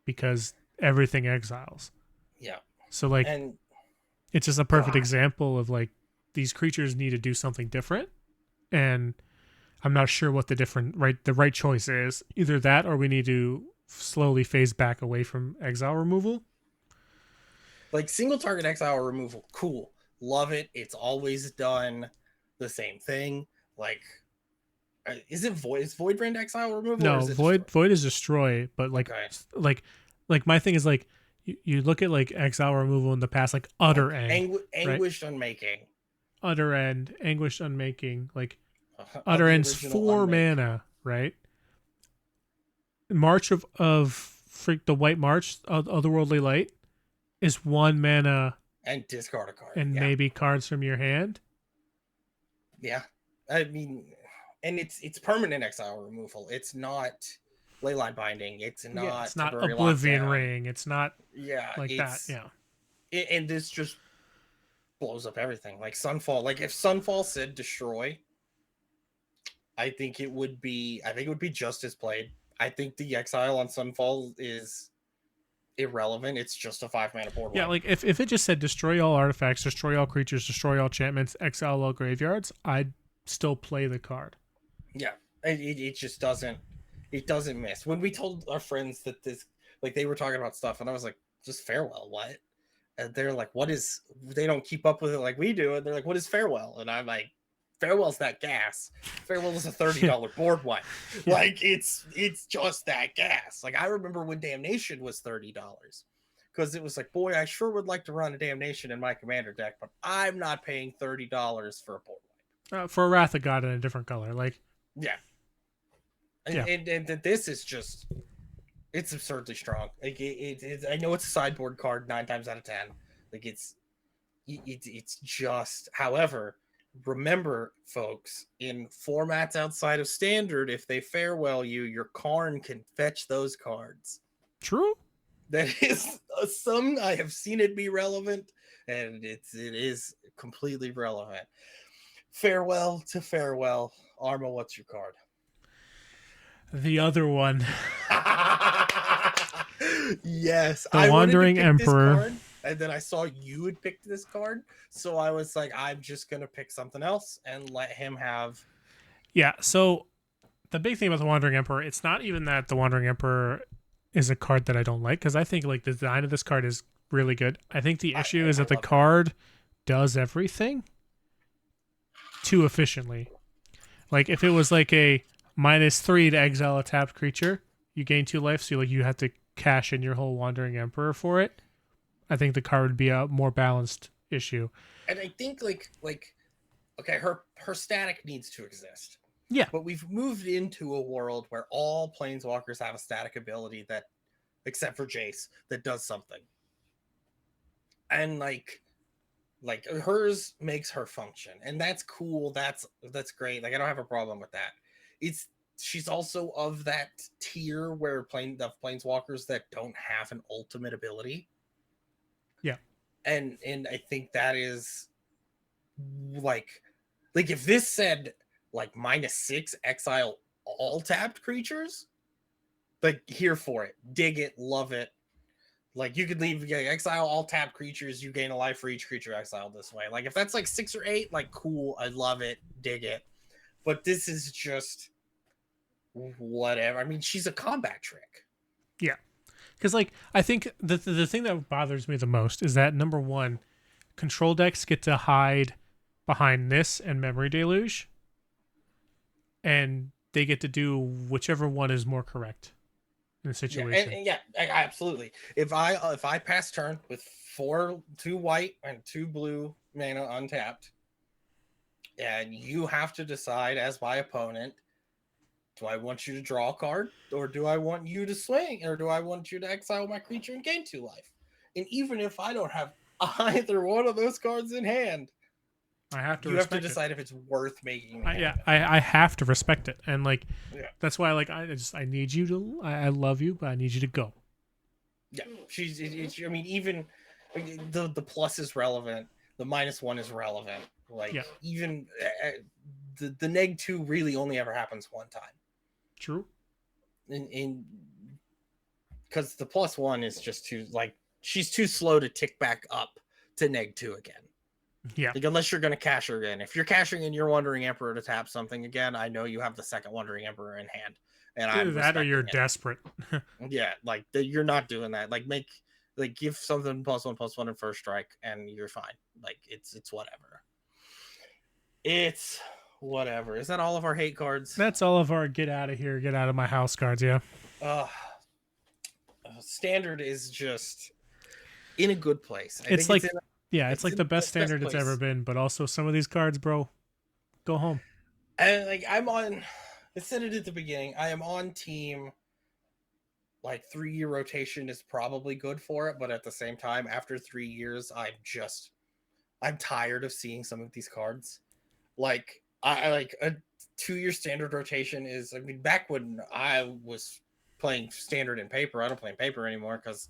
because everything exiles. Yeah. So like, it's just a perfect example of like, these creatures need to do something different, and I'm not sure what the right choice is. Either that, or we need to slowly phase back away from exile removal. Like, single target exile removal, cool, love it. It's always done the same thing. Like, is it Voidbrand exile removal? No, Void is destroy. But like, like my thing is like, you look at like exile removal in the past, like Utter End, Anguished Unmaking. Utter End, Anguished Unmaking, like Utter End's 4 mana, right? March of freak the White March, Otherworldly Light, is 1 mana and discard a card. and maybe cards from your hand. Yeah, I mean, and it's permanent exile removal. It's not Leyline Binding. It's not Oblivion lockdown. Ring. It's not that. Yeah, and this just blows up everything. Like Sunfall. Like if Sunfall said destroy, I think it would be just as played. I think the exile on Sunfall is irrelevant. It's just a 5-mana board. Yeah, like if it just said destroy all artifacts, destroy all creatures, destroy all enchantments, exile all graveyards, I'd still play the card. Yeah, it just doesn't. It doesn't miss. When we told our friends that this, like they were talking about stuff, and I was like, just Farewell, what? And they're like, what is? They don't keep up with it like we do, and they're like, what is Farewell? And I'm like, Farewell's that gas. Farewell is a $30 board wipe. Like it's just that gas. Like I remember when Damnation was $30 because it was like, boy, I sure would like to run a Damnation in my commander deck, but I'm not paying $30 for a board wipe. For a Wrath of God in a different color, like yeah. And this is just, it's absurdly strong. Like I know it's a sideboard card 9 times out of 10. Like it's just, however, remember, folks, in formats outside of standard, if they Farewell you, your Karn can fetch those cards. True. That is some, I have seen it be relevant, and it is completely relevant. Farewell to Farewell. Arma, what's your card? The other one. Yes. The Wandering Emperor. And then I saw you had picked this card. So I was like, I'm just going to pick something else and let him have. Yeah. So the big thing about the Wandering Emperor, it's not even that the Wandering Emperor is a card that I don't like, because I think like the design of this card is really good. I think the issue is that the card does everything too efficiently. Like if it was like a -3 to exile a tapped creature, you gain 2 life, so you have to cash in your whole Wandering Emperor for it. I think the card would be a more balanced issue. And I think like okay, her static needs to exist. Yeah. But we've moved into a world where all planeswalkers have a static ability that, except for Jace, that does something. And like hers makes her function. And that's cool. That's great. Like I don't have a problem with that. She's also of that tier where planeswalkers that don't have an ultimate ability. Yeah. And I think that is like if this said like -6 exile all tapped creatures, like here for it, dig it, love it. Like you could leave exile all tapped creatures, you gain a life for each creature exiled this way. Like if that's like 6 or 8, like cool, I love it, dig it. But this is just whatever. I mean, she's a combat trick. Yeah. Because like I think the thing that bothers me the most is that, number one, control decks get to hide behind this and Memory Deluge, and they get to do whichever one is more correct in the situation. Yeah, absolutely. If I pass turn with 2 white and 2 blue mana untapped, and you have to decide as my opponent, do I want you to draw a card, or do I want you to swing, or do I want you to exile my creature and gain 2 life? And even if I don't have either one of those cards in hand, I have to. You have to decide if it's worth making. I have to respect it, and like that's why I need you to. I love you, but I need you to go. Yeah, I mean, even the plus is relevant. The -1 is relevant. Like even the -2 really only ever happens one time. True. In because the +1 is just too, like, she's too slow to tick back up to -2 again. Yeah. Like, unless you're going to cash her in. If you're cashing in your Wandering Emperor to tap something again, I know you have the second Wandering Emperor in hand. And either that or you're desperate. Yeah, like you're not doing that. Like give something +1/+1 in first strike, and you're fine. Like it's whatever. It's whatever. Is that all of our hate cards? That's all of our get out of here, get out of my house cards. Yeah. Standard is just in a good place. It's like the best standard it's ever been. But also some of these cards, bro, go home. And like I said it at the beginning, I am on team like 3-year rotation is probably good for it, but at the same time, after 3 years, I'm tired of seeing some of these cards. Like I like a 2-year standard rotation is. I mean, back when I was playing standard in paper, I don't play in paper anymore because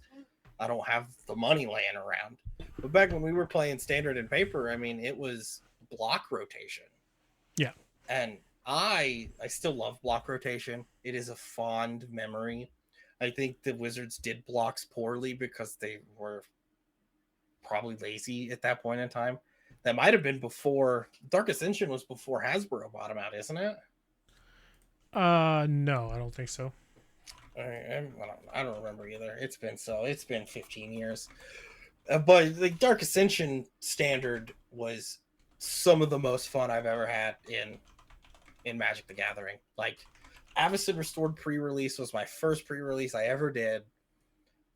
I don't have the money laying around. But back when we were playing standard in paper, I mean, it was block rotation. Yeah. And I still love block rotation. It is a fond memory. I think the Wizards did blocks poorly because they were probably lazy at that point in time. That might have been before Dark Ascension was before Hasbro bought them out, isn't it? No, I don't think so. I don't remember either. It's been 15 years. But the Dark Ascension standard was some of the most fun I've ever had in Magic the Gathering. Like, Avacyn Restored pre-release was my first pre-release I ever did.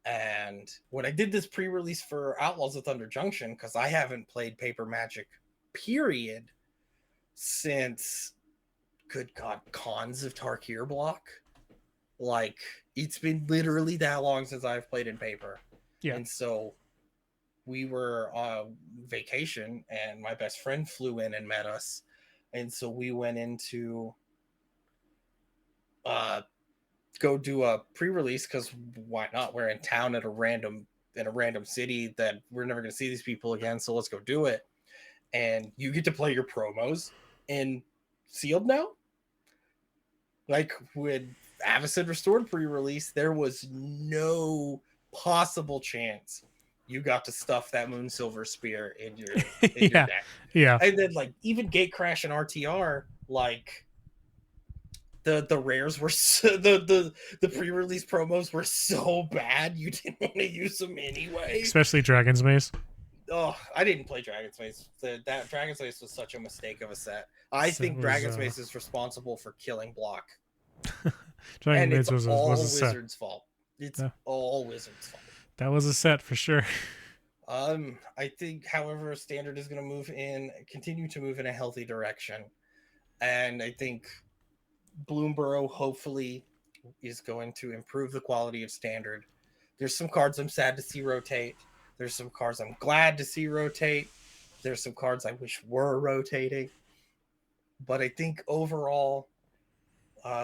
And when I did this pre-release for Outlaws of Thunder Junction, because I haven't played Paper Magic, period, since, good God, Cons of Tarkir block. Like, it's been literally that long since I've played in paper. Yeah. And so we were on vacation, and my best friend flew in and met us. And so we went into go do a pre-release because why not? We're in town in a random city that we're never going to see these people again, so let's go do it. And you get to play your promos in sealed now. Like, with Avacyn Restored pre-release, there was no possible chance you got to stuff that Moon Silver Spear in your deck. Yeah. And then, like, even Gate Crash and RTR, like, the rares were the pre-release promos were so bad you didn't want to use them anyway. Especially Dragon's Maze. Oh, I didn't play Dragon's Maze. That Dragon's Maze was such a mistake of a set. I think Dragon's Maze is responsible for killing block. Dragon's Maze was all Wizards' fault. It's all Wizards' fault. That was a set for sure. I think, however, Standard is going to continue to move in a healthy direction, and I think Bloomborough hopefully is going to improve the quality of Standard. There's some cards I'm sad to see rotate. There's some cards I'm glad to see rotate. There's some cards I wish were rotating. But I think overall,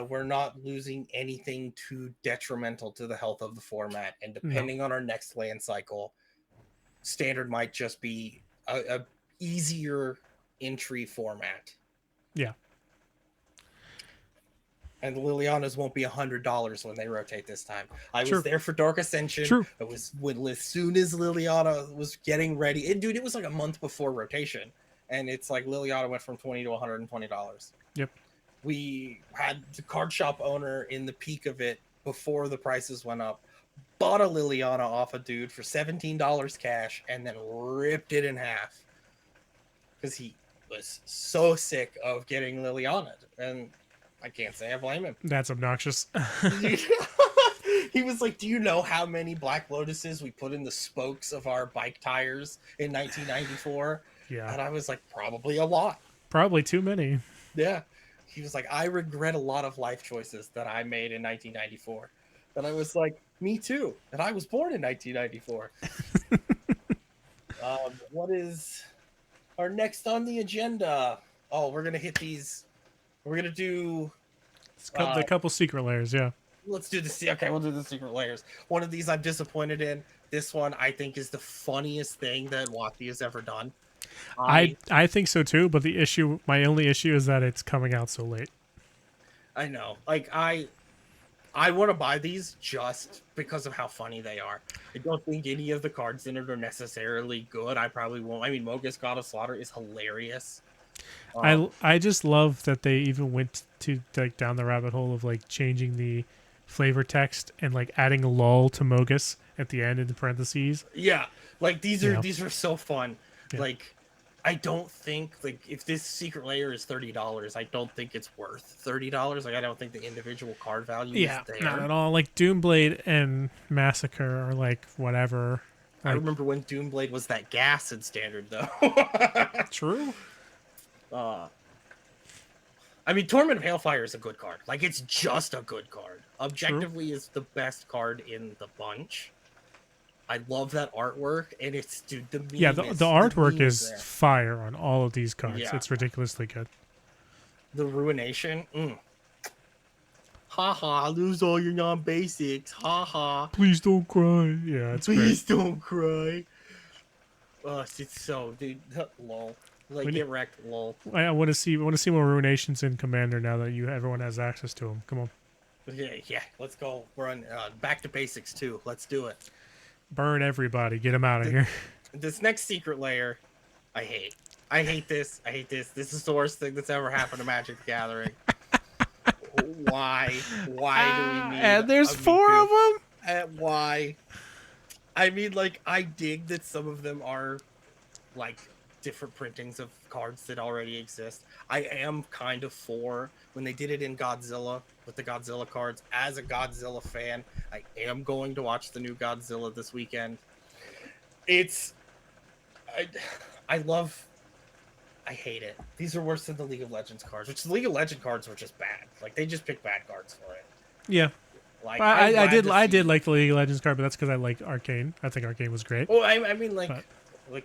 we're not losing anything too detrimental to the health of the format. And depending on our next land cycle, Standard might just be a easier entry format. Yeah. And the Lilianas won't be $100 when they rotate this time. I True. was there for Dark Ascension. True. It was as soon as Liliana was getting ready. It was like a month before rotation. And it's like Liliana went from $20 to $120. Yep. We had the card shop owner in the peak of it before the prices went up, bought a Liliana off a dude for $17 cash, and then ripped it in half. Because he was so sick of getting Liliana. And I can't say I blame him. That's obnoxious. He was like, do you know how many Black Lotuses we put in the spokes of our bike tires in 1994? Yeah. And I was like, probably a lot. Probably too many. Yeah. He was like, I regret a lot of life choices that I made in 1994. And I was like, me too. And I was born in 1994. What is our next on the agenda? Oh, we're going to hit these. We're going to do the couple secret layers, yeah. Let's do we'll do the secret layers. One of these I'm disappointed in. This one I think is the funniest thing that WotC has ever done. I think so too, but my only issue is that it's coming out so late. I know. Like, I want to buy these just because of how funny they are. I don't think any of the cards in it are necessarily good. I probably won't. I mean, Mogus God of Slaughter is hilarious. I just love that they even went to like down the rabbit hole of like changing the flavor text and like adding a lull to Mogus at the end in the parentheses. Yeah, like these are so fun. Yeah. Like, I don't think, like, if this secret layer is $30, I don't think it's worth $30. Like, I don't think the individual card value is there. Not at all. Like Doomblade and Massacre are like whatever. I remember when Doomblade was that gas in Standard, though. True. I mean, Torment of Hailfire is a good card. Like, it's just a good card. True. Objectively, is the best card in the bunch. I love that artwork, and it's, dude, the meme Yeah, the artwork is there. fire on all of these cards. Yeah. It's ridiculously good. The Ruination. Haha, lose all your non-basics. Haha. Please don't cry. Yeah, it's Please great. don't cry. It's so, dude. Lol. Like, get wrecked, lol. I want to see more Ruinations in Commander now that everyone has access to them. Come on. Yeah. Let's go. We're on back to basics too. Let's do it. Burn everybody. Get them out of here. This next secret layer, I hate. I hate this. This is the worst thing that's ever happened to Magic the Gathering. Why? Why do we need? And there's 4 of them. Why? I mean, like, I dig that some of them are, like, different printings of cards that already exist. I am kind of for when they did it in Godzilla with the Godzilla cards. As a Godzilla fan, I am going to watch the new Godzilla this weekend. I hate it. These are worse than the League of Legends cards, which the League of Legends cards were just bad. Like, they just picked bad cards for it. Yeah. Like, I did like the League of Legends card, but that's because I liked Arcane. I think Arcane was great. Well, I mean, like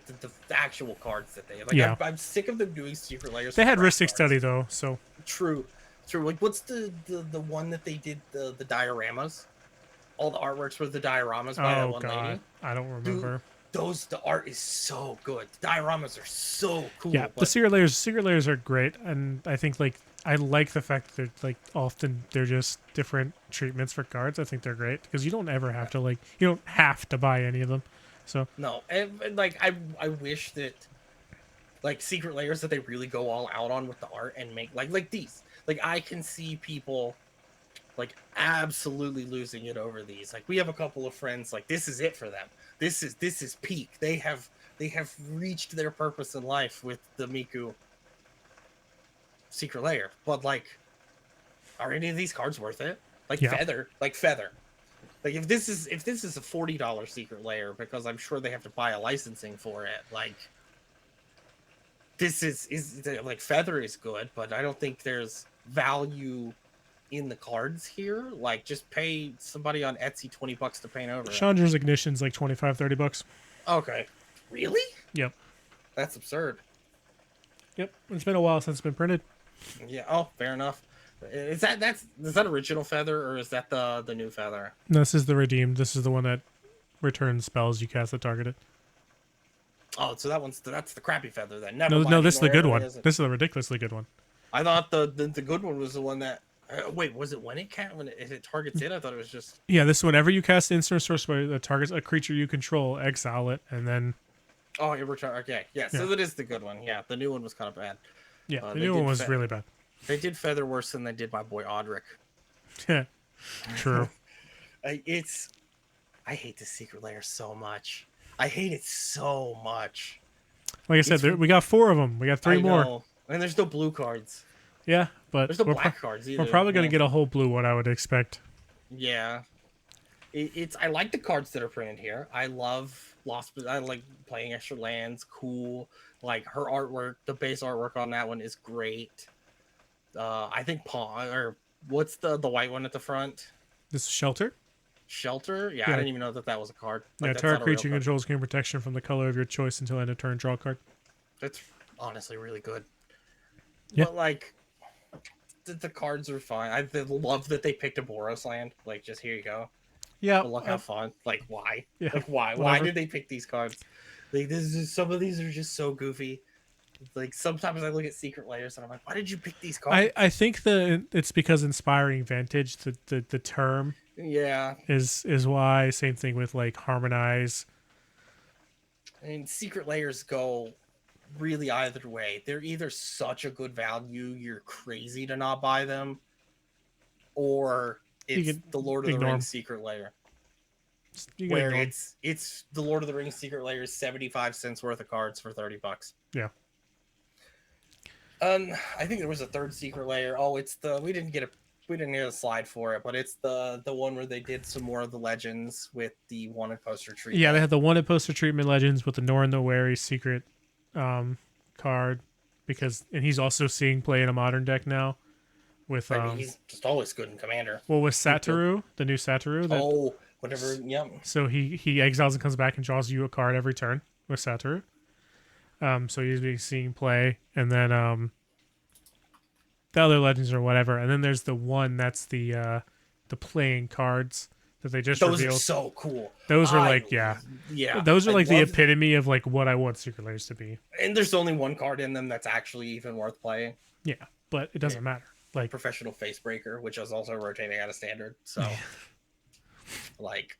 the actual cards that they like. Yeah. I'm sick of them doing secret layers. They had Ristic Study though, so true. Like, what's the one that they did the dioramas? All the artworks were the dioramas by that one lady. I don't remember. Dude, the art is so good. The dioramas are so cool. Yeah, the secret layers are great, and I think like I like the fact that like often they're just different treatments for cards. I think they're great because you don't ever have to you don't have to buy any of them. So no, and like I wish that like secret layers that they really go all out on with the art and make like these. Like, I can see people like absolutely losing it over these. Like, we have a couple of friends, like, this is it for them. This is peak. They have reached their purpose in life with the Miku secret layer. But like, are any of these cards worth it? Like, yeah. Feather. Like if this is a $40 secret layer, because I'm sure they have to buy a licensing for it, like, this is like, Feather is good, but I don't think there's value in the cards here. Like, just pay somebody on Etsy $20 to paint over. Chandra's Ignition's like $25-$30. Okay. Really? Yep. That's absurd. Yep. It's been a while since it's been printed. Yeah. Oh, fair enough. Is that original Feather, or is that the new Feather? No, this is the redeemed. This is the one that returns spells you cast that target it. Oh, so that's the crappy Feather then. No, this is the good one. This is the ridiculously good one. I thought the good one was the one that. Wait, was it when it targets it? I thought it was just. Yeah, this whenever you cast instant sorcery that targets a creature you control, exile it, and then. Oh, it return. Okay, yeah. So that is the good one. Yeah, the new one was kind of bad. Yeah, the new one was really bad. They did Feather worse than they did my boy Audric. Yeah, true. I hate this secret layer so much. I hate it so much. Like I said, we got 4 of them. We got 3 more. And there's no blue cards. Yeah, but there's no black cards either. We're probably going to get a whole blue one, I would expect. Yeah. I like the cards that are printed here. I love I like playing extra lands. Cool. Like, her artwork, the base artwork on that one is great. I think what's the white one at the front? This is Shelter? Shelter? Yeah, I didn't even know that was a card. Like, target creature controls gain protection from the color of your choice until end of turn. Draw a card. That's honestly really good. Yeah. But like, the cards are fine. I love that they picked a Boros land. Like, just here you go. Yeah. But look how fun. Like, why? Yeah. Like, why? Whatever. Why did they pick these cards? Like, some of these are just so goofy. Like, sometimes I look at secret layers and I'm like, why did you pick these cards? I think it's because Inspiring Vantage, the term, is why. Same thing with like Harmonize. And secret layers go really either way. They're either such a good value you're crazy to not buy them, or it's the Lord of the Rings secret layer. Where it's the Lord of the Rings secret layer is 75 cents worth of cards for $30. Yeah. I think there was a third secret layer. Oh, it's we didn't get a slide for it, but it's the one where they did some more of the legends with the wanted poster treatment. Yeah, they had the wanted poster treatment legends with the Norin the Wary secret card, and he's also seeing play in a modern deck now. with I mean, he's just always good in Commander. Well, with Satoru, the new Satoru. Whatever. Yep. So he exiles and comes back and draws you a card every turn with Satoru. So he's being seen play, and then the other legends or whatever, and then there's the one that's the playing cards that they just Those revealed. Are so cool. Those are like Those are like the epitome of like what I want Secret Lairs to be. And there's only one card in them that's actually even worth playing. Yeah, but it doesn't matter. Like Professional Facebreaker, which is also rotating out of standard. So, like,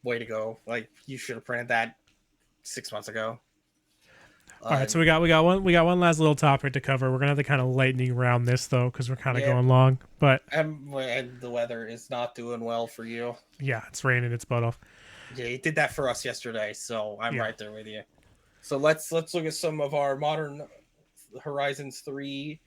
way to go! Like, you should have printed that 6 months ago. All right, so we got one last little topic to cover. We're gonna have to kind of lightning round this though, because we're kind of going long. But and the weather is not doing well for you. Yeah, it's raining its butt off. Yeah, you did that for us yesterday, so I'm right there with you. So let's look at some of our modern Horizons 3.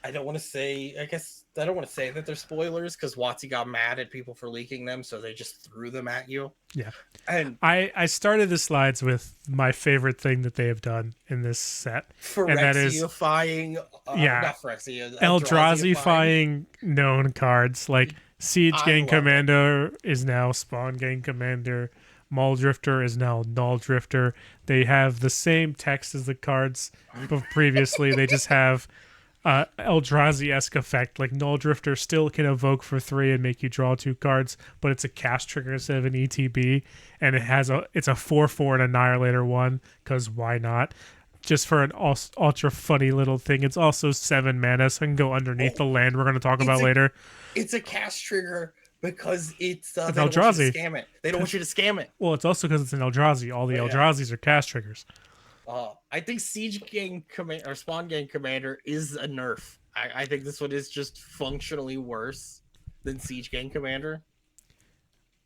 I don't want to say that they're spoilers because WotC got mad at people for leaking them, so they just threw them at you. Yeah. And I started the slides with my favorite thing that they have done in this set. Phyrexia-fying, Eldrazi-fying known cards. Like Siege Gang Commander is now Spawn Gang Commander. Maul Drifter is now Null Drifter. They have the same text as the cards previously. They just have Eldrazi-esque effect. Like Null Drifter still can evoke for 3 and make you draw 2 cards, but it's a cast trigger instead of an ETB, and it's a 4/4 and Annihilator 1, because why not? Just for an ultra funny little thing. It's also 7 mana, so it can go underneath the land we're going to talk about later. It's a cast trigger because it's Eldrazi. They don't want you to scam it. Well, it's also because it's an Eldrazi. All the Eldrazi's are cast triggers. I think Siege Gang or Spawn Gang Commander is a nerf. I think this one is just functionally worse than Siege Gang Commander.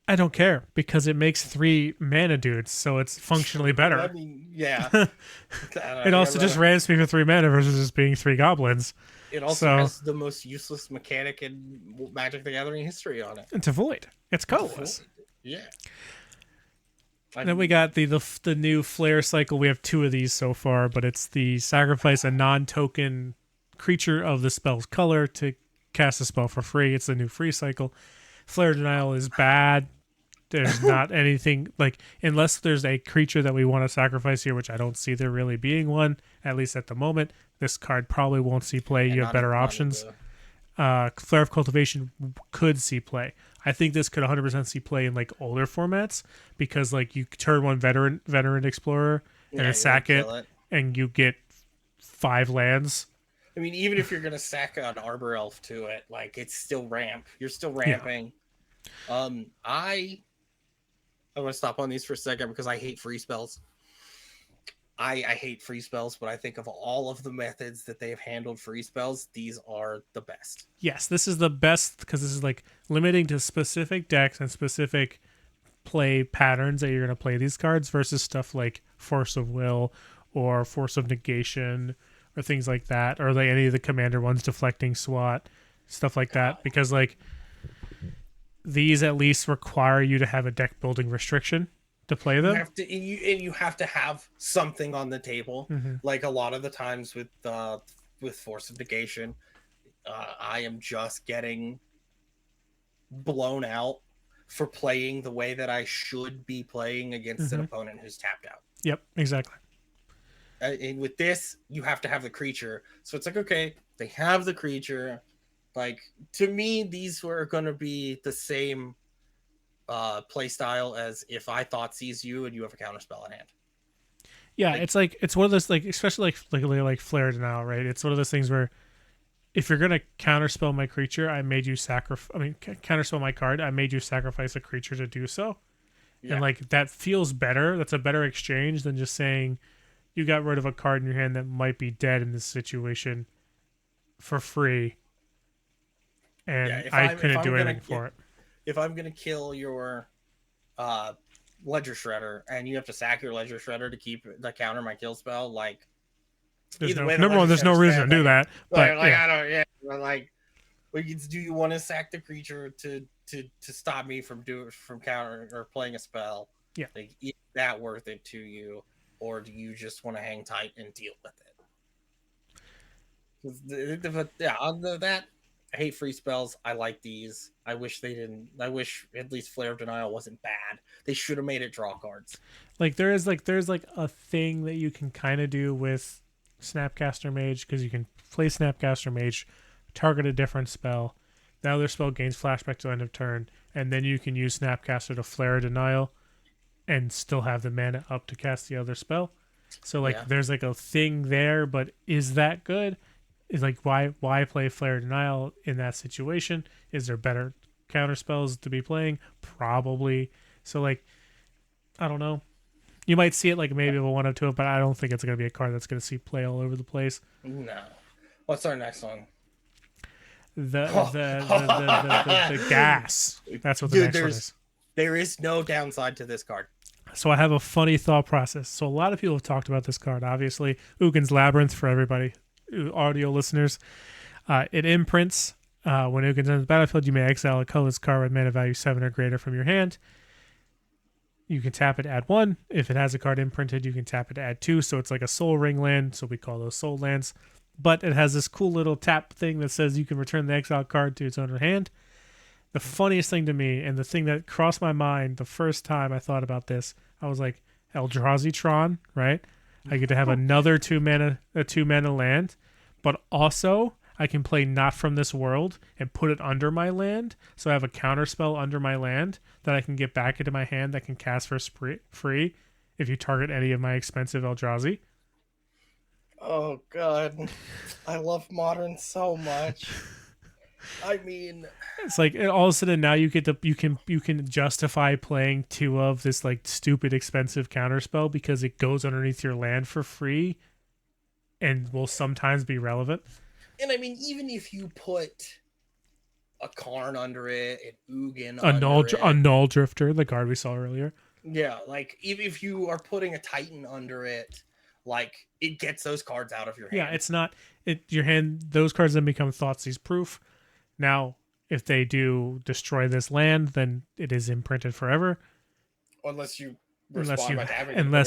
I don't care because it makes 3 mana dudes, so it's functionally better. I mean, yeah. It also just rams me for 3 mana versus just being 3 goblins. It also has the most useless mechanic in Magic the Gathering history on it. It's a void. It's colorless. Yeah. And then we got the new flare cycle. We have 2 of these so far, but it's the sacrifice a non-token creature of the spell's color to cast a spell for free. It's the new free cycle. Flare denial is bad. There's not anything like, unless there's a creature that we want to sacrifice here, which I don't see there really being one, at least at the moment. This card probably won't see play. You have better options. Flare of Cultivation could see play. I think this could 100% see play in like older formats, because like you turn 1 veteran explorer and sack it, and you get 5 lands. I mean, even if you're gonna sack an Arbor Elf to it, like it's still ramp. You're still ramping. Yeah. I want to stop on these for a second because I hate free spells. I hate free spells, but I think of all of the methods that they have handled free spells, these are the best. Yes, this is the best because this is like limiting to specific decks and specific play patterns that you're going to play these cards versus stuff like Force of Will or Force of Negation or things like that, or like any of the commander ones, Deflecting SWAT, stuff like that, because like these at least require you to have a deck building restriction to play them. You have to have something on the table. Mm-hmm. Like a lot of the times with Force of Negation, I am just getting blown out for playing the way that I should be playing against an opponent who's tapped out. Yep, exactly. And with this, you have to have the creature. So it's like, okay, they have the creature. Like, to me, these were going to be the same play style as if I thought sees you and you have a counterspell in hand. Yeah, like, it's one of those, like, especially like Flare Denial, right? It's one of those things where if you're gonna counterspell my creature, counterspell my card, I made you sacrifice a creature to do so. Yeah. And like that feels better. That's a better exchange than just saying you got rid of a card in your hand that might be dead in this situation for free, and I couldn't do anything for it. If I'm gonna kill your Ledger Shredder and you have to sack your Ledger Shredder to keep the counter my kill spell, like there's no reason to do that. But do you want to sack the creature to stop me from countering or playing a spell? Yeah, like, is that worth it to you, or do you just want to hang tight and deal with it? That I hate free spells. I like these. I wish they didn't. I wish at least Flare of Denial wasn't bad. They should have made it draw cards. Like there's a thing that you can kind of do with Snapcaster Mage, because you can play Snapcaster Mage, target a different spell. The other spell gains flashback to end of turn, and then you can use Snapcaster to Flare Denial and still have the mana up to cast the other spell. So like there's like a thing there, but is that good? Is like why play Flare Denial in that situation? Is there better counter spells to be playing? Probably. So like I don't know. You might see it like maybe a 1/2, but I don't think it's going to be a card that's going to see play all over the place. No. What's our next one? The gas. That's what the next one is. There is no downside to this card. So I have a funny thought process. So a lot of people have talked about this card. Obviously, Ugin's Labyrinth for everybody, audio listeners. It imprints. When Ugin's on the battlefield, you may exile a colorless card with mana value 7 or greater from your hand. You can tap it to add 1. If it has a card imprinted, you can tap it to add 2. So it's like a soul ring land. So we call those soul lands. But it has this cool little tap thing that says you can return the exile card to its owner hand. The funniest thing to me, and the thing that crossed my mind the first time I thought about this, I was like, Eldrazi Tron, right? I get to have another 2 mana land, but also I can play Not From This World and put it under my land. So I have a counter spell under my land that I can get back into my hand that can cast for free if you target any of my expensive Eldrazi. Oh god, I love Modern so much. I mean, it's like all of a sudden now you can justify playing 2 of this like stupid expensive counterspell because it goes underneath your land for free and will sometimes be relevant. And I mean, even if you put a Karn under it, an Ugin a Null Drifter, the card we saw earlier. Yeah, like if you are putting a Titan under it, like it gets those cards out of your hand. Yeah, it's not your hand. Those cards then become Thoughtseize proof. Now, if they do destroy this land, then it is imprinted forever. Unless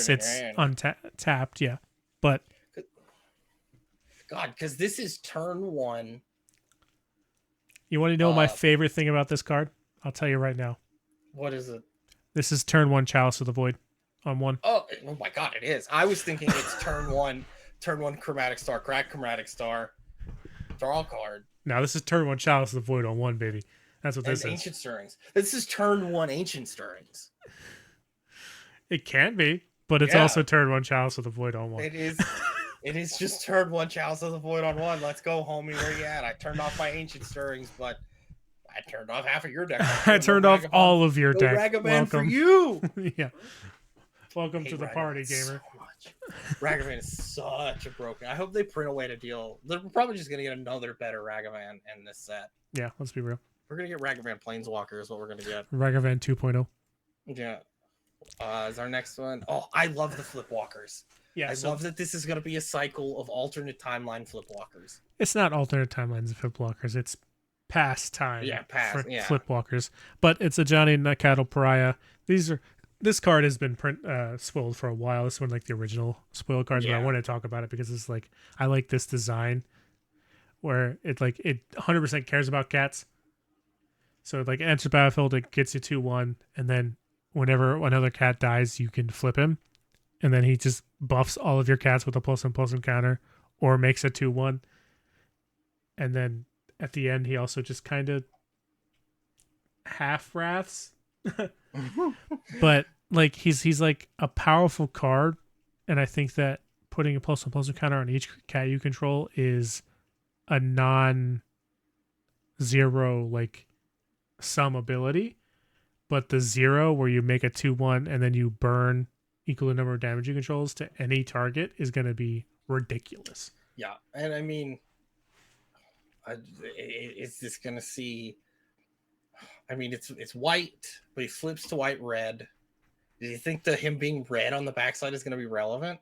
it's untapped, yeah. But God, because this is turn 1. You want to know my favorite thing about this card? I'll tell you right now. What is it? This is turn 1 Chalice of the Void on 1. Oh my God, it is. I was thinking it's turn 1 Chromatic Star, crack Chromatic Star, draw card. Now this is turn 1 Chalice of the Void on 1, baby. That's what this is. Ancient Stirrings. This is turn 1 Ancient Stirrings. It can be, but it's also turn 1 Chalice of the Void on 1. It is. It is just turn 1 Chalice of the Void on 1. Let's go, homie. Where you at? I turned off my Ancient Stirrings, but I turned off half of your deck. I turned off all of your deck. Ragavan for you. Yeah. Welcome to the party, gamer. So much. Ragavan is such a broken. I hope they print a way to deal. They're probably just gonna get another better Ragavan in this set. Yeah, let's be real. We're gonna get Ragavan Planeswalker is what we're gonna get. Ragavan 2.0. Yeah. Is our next one? Oh, I love the Flipwalkers. Yeah, I love that this is going to be a cycle of alternate timeline Flipwalkers. It's not alternate timelines of Flipwalkers. It's past time. Yeah, past. Yeah. Flipwalkers. But it's a Johnny Nakato Pariah. This card has been spoiled for a while. This is one like the original spoiled cards, but I want to talk about it because it's like I like this design where it 100% cares about cats. So it enters battlefield, it gets you 2/1, and then whenever another cat dies, you can flip him. And then he just buffs all of your cats with a +1/+1 counter or makes a 2/1. And then at the end, he also just kind of half wraths. But he's like a powerful card. And I think that putting a +1/+1 counter on each cat you control is a non-zero sum ability. But the 0 where you make a 2/1 and then you burn equal to number of damage you controls to any target is going to be ridiculous. Yeah, and I mean, is this going to see? I mean, it's white, but he flips to white red. Do you think that him being red on the backside is going to be relevant?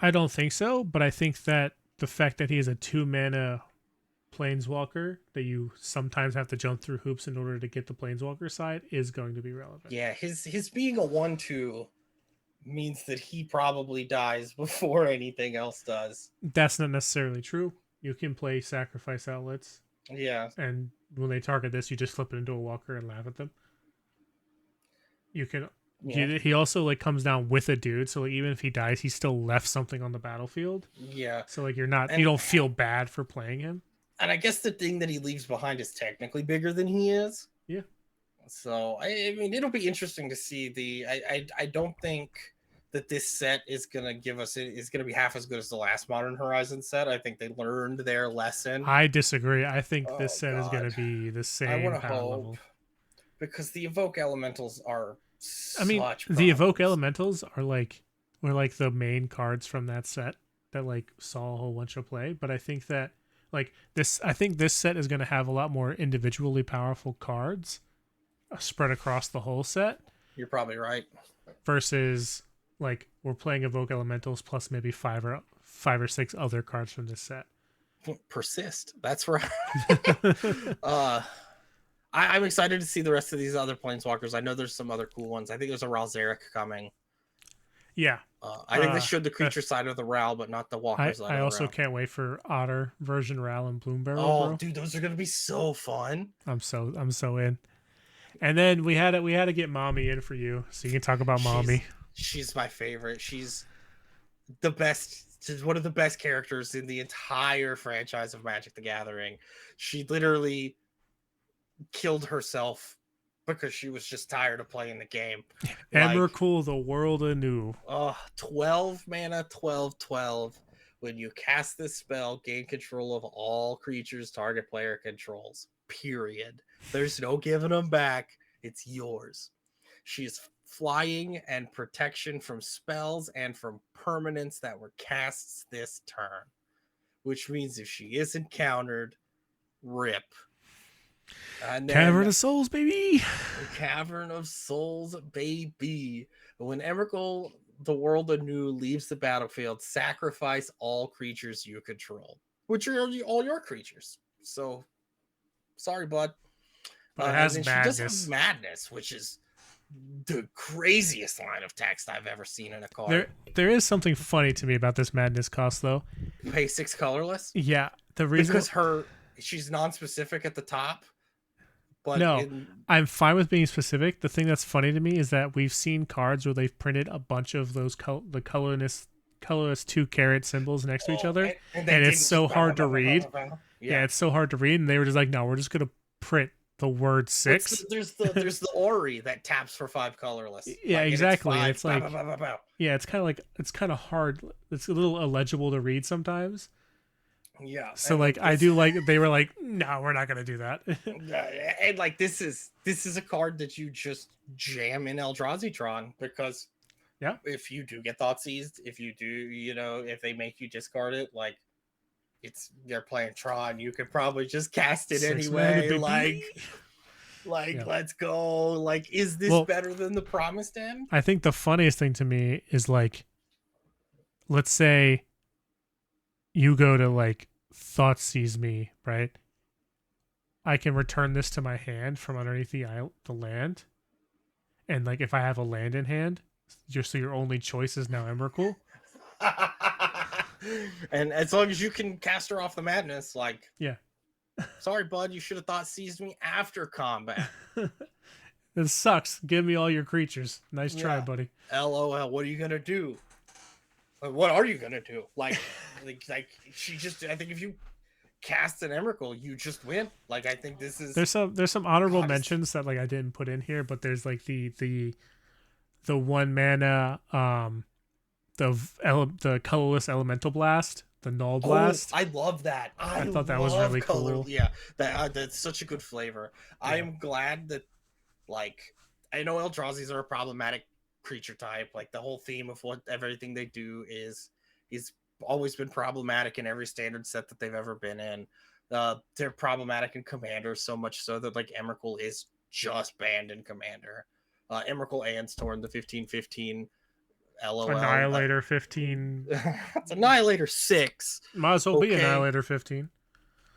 I don't think so, but I think that the fact that he is a 2-mana Planeswalker that you sometimes have to jump through hoops in order to get the Planeswalker side is going to be relevant. Yeah, his being a 1/2 means that he probably dies before anything else does. That's not necessarily true. You can play Sacrifice Outlets Yeah. And when they target this, you just flip it into a walker and laugh at them. You can. Yeah. He also like comes down with a dude, so like even if he dies, he still left something on the battlefield. Yeah. So like you And don't feel bad for playing him. and I guess the thing that he leaves behind is technically bigger than he is. Yeah. So I mean, it'll be interesting to see the. I don't think that this set is gonna give us is gonna be half as good as the last Modern Horizon set. I think they learned their lesson. I disagree. I think this Oh set is going God, to be the I same want to power hope level. because the evoke elementals are I mean, such the evoke problems. elementals were like the main cards from that set that like saw a whole bunch of play. But I think that I think this set is going to have a lot more individually powerful cards spread across the whole set You're probably right. versus like we're playing evoke elementals plus maybe five or six other cards from this set. Persist. That's right. I'm excited to see the rest of these other planeswalkers. I know there's some other cool ones. I think there's a Ralzeric coming. Yeah. I think they showed the creature side of the Ral, but not the walker side I of the also Ral. can't wait for Otter version Ral and Bloombarrow, Oh, bro. dude, those are gonna be so fun. I'm so in. And then we had to get Mommy in for you, so you can talk about Mommy. She's my favorite. She's the best. She's one of the best characters in the entire franchise of Magic the Gathering. She literally killed herself because she was just tired of playing the game. Emrakul, the world anew. 12 mana, 12/12. When you cast this spell, gain control of all creatures target player controls. Period. There's no giving them back. It's yours. She's flying and protection from spells and from permanents that were cast this turn. Which means if she isn't countered, rip. And Cavern of Souls, baby. Cavern of Souls, baby. When Emrakul, the world anew, leaves the battlefield, sacrifice all creatures you control, which are all your creatures. So, sorry, bud. But it has and then madness. She does have madness, which is the craziest line of text I've ever seen in a card. There is something funny to me about this madness cost, though. Pay 6 colorless. Yeah, the reason because she's non-specific at the top. But no, I'm fine with being specific. The thing that's funny to me is that we've seen cards where they've printed a bunch of those the colorless 2-carat symbols next to each other, and it's so hard to read. Yeah, it's so hard to read, and they were just like, "No, we're just gonna print the word 6." There's the Ori that taps for 5 colorless. Yeah, like, exactly. It's like yeah, it's kind of hard. It's a little illegible to read sometimes. Yeah. So like I do like they were like, no, we're not gonna do that. And like this is a card that you just jam in Eldrazi Tron because yeah, if you do get thought seized, if you do, if they make you discard it, like they're playing Tron, you could probably just cast it 6 anyway. mana, yeah. Let's go. Like, is this better than the Promised End? I think the funniest thing to me is like, let's say you go to like thought seize me, right? I can return this to my hand from underneath the land, and like if I have a land in hand, just so your only choice is now Emrakul. And as long as you can cast her off the madness, like yeah. Sorry, bud, you should have thought seized me after combat. It sucks. Give me all your creatures. Nice try, buddy. LOL. What are you gonna do? What are you gonna do? Like she just. I think if you cast an Emrakul, you just win. Like I think this is. There's some honorable mentions that like I didn't put in here, but there's like the 1 mana the colorless elemental blast, the null blast. I love that. I thought that was really cool. Yeah, that's such a good flavor. Yeah. I am glad that, like, I know Eldrazi's are a problematic creature type. Like the whole theme of what everything they do is always been problematic in every standard set that they've ever been in. They're problematic in Commander, so much so that like Emrakul is just banned in Commander. Emrakul and Torn, the 15/15. LOL. Annihilator 15. It's Annihilator 6. Might as well be Annihilator 15.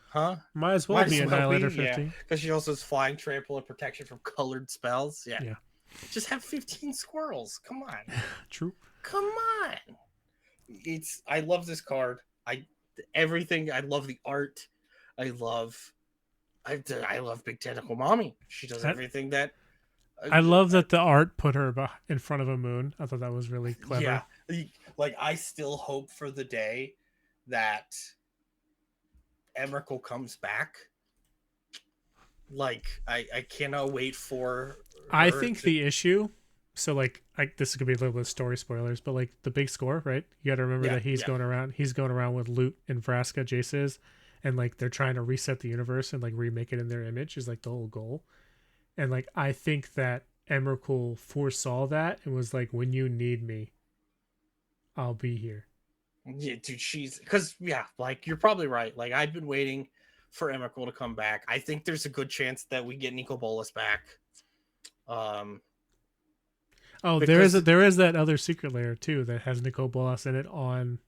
Huh? Might as well be Annihilator 15. Because she also has flying, trample, and protection from colored spells. Yeah. Just have 15 squirrels. Come on. True. Come on. I love this card. Everything. I love the art. I love I love Big Tentacle Mommy. She does everything that. I love that the art put her in front of a moon. I thought that was really clever. Yeah, like I still hope for the day that Emrakul comes back. Like I cannot wait for. I think the issue. So like, this could be a little bit of story spoilers, but like the big score, right? You got to remember that he's going around. He's going around with loot in Vraska, Jace is, and like they're trying to reset the universe and like remake it in their image is like the whole goal. And like I think that Emrakul foresaw that and was like, when you need me, I'll be here. Yeah, dude, because like you're probably right. Like I've been waiting for Emrakul to come back. I think there's a good chance that we get Nico Bolas back. There is that other secret layer too that has Nico Bolas in it on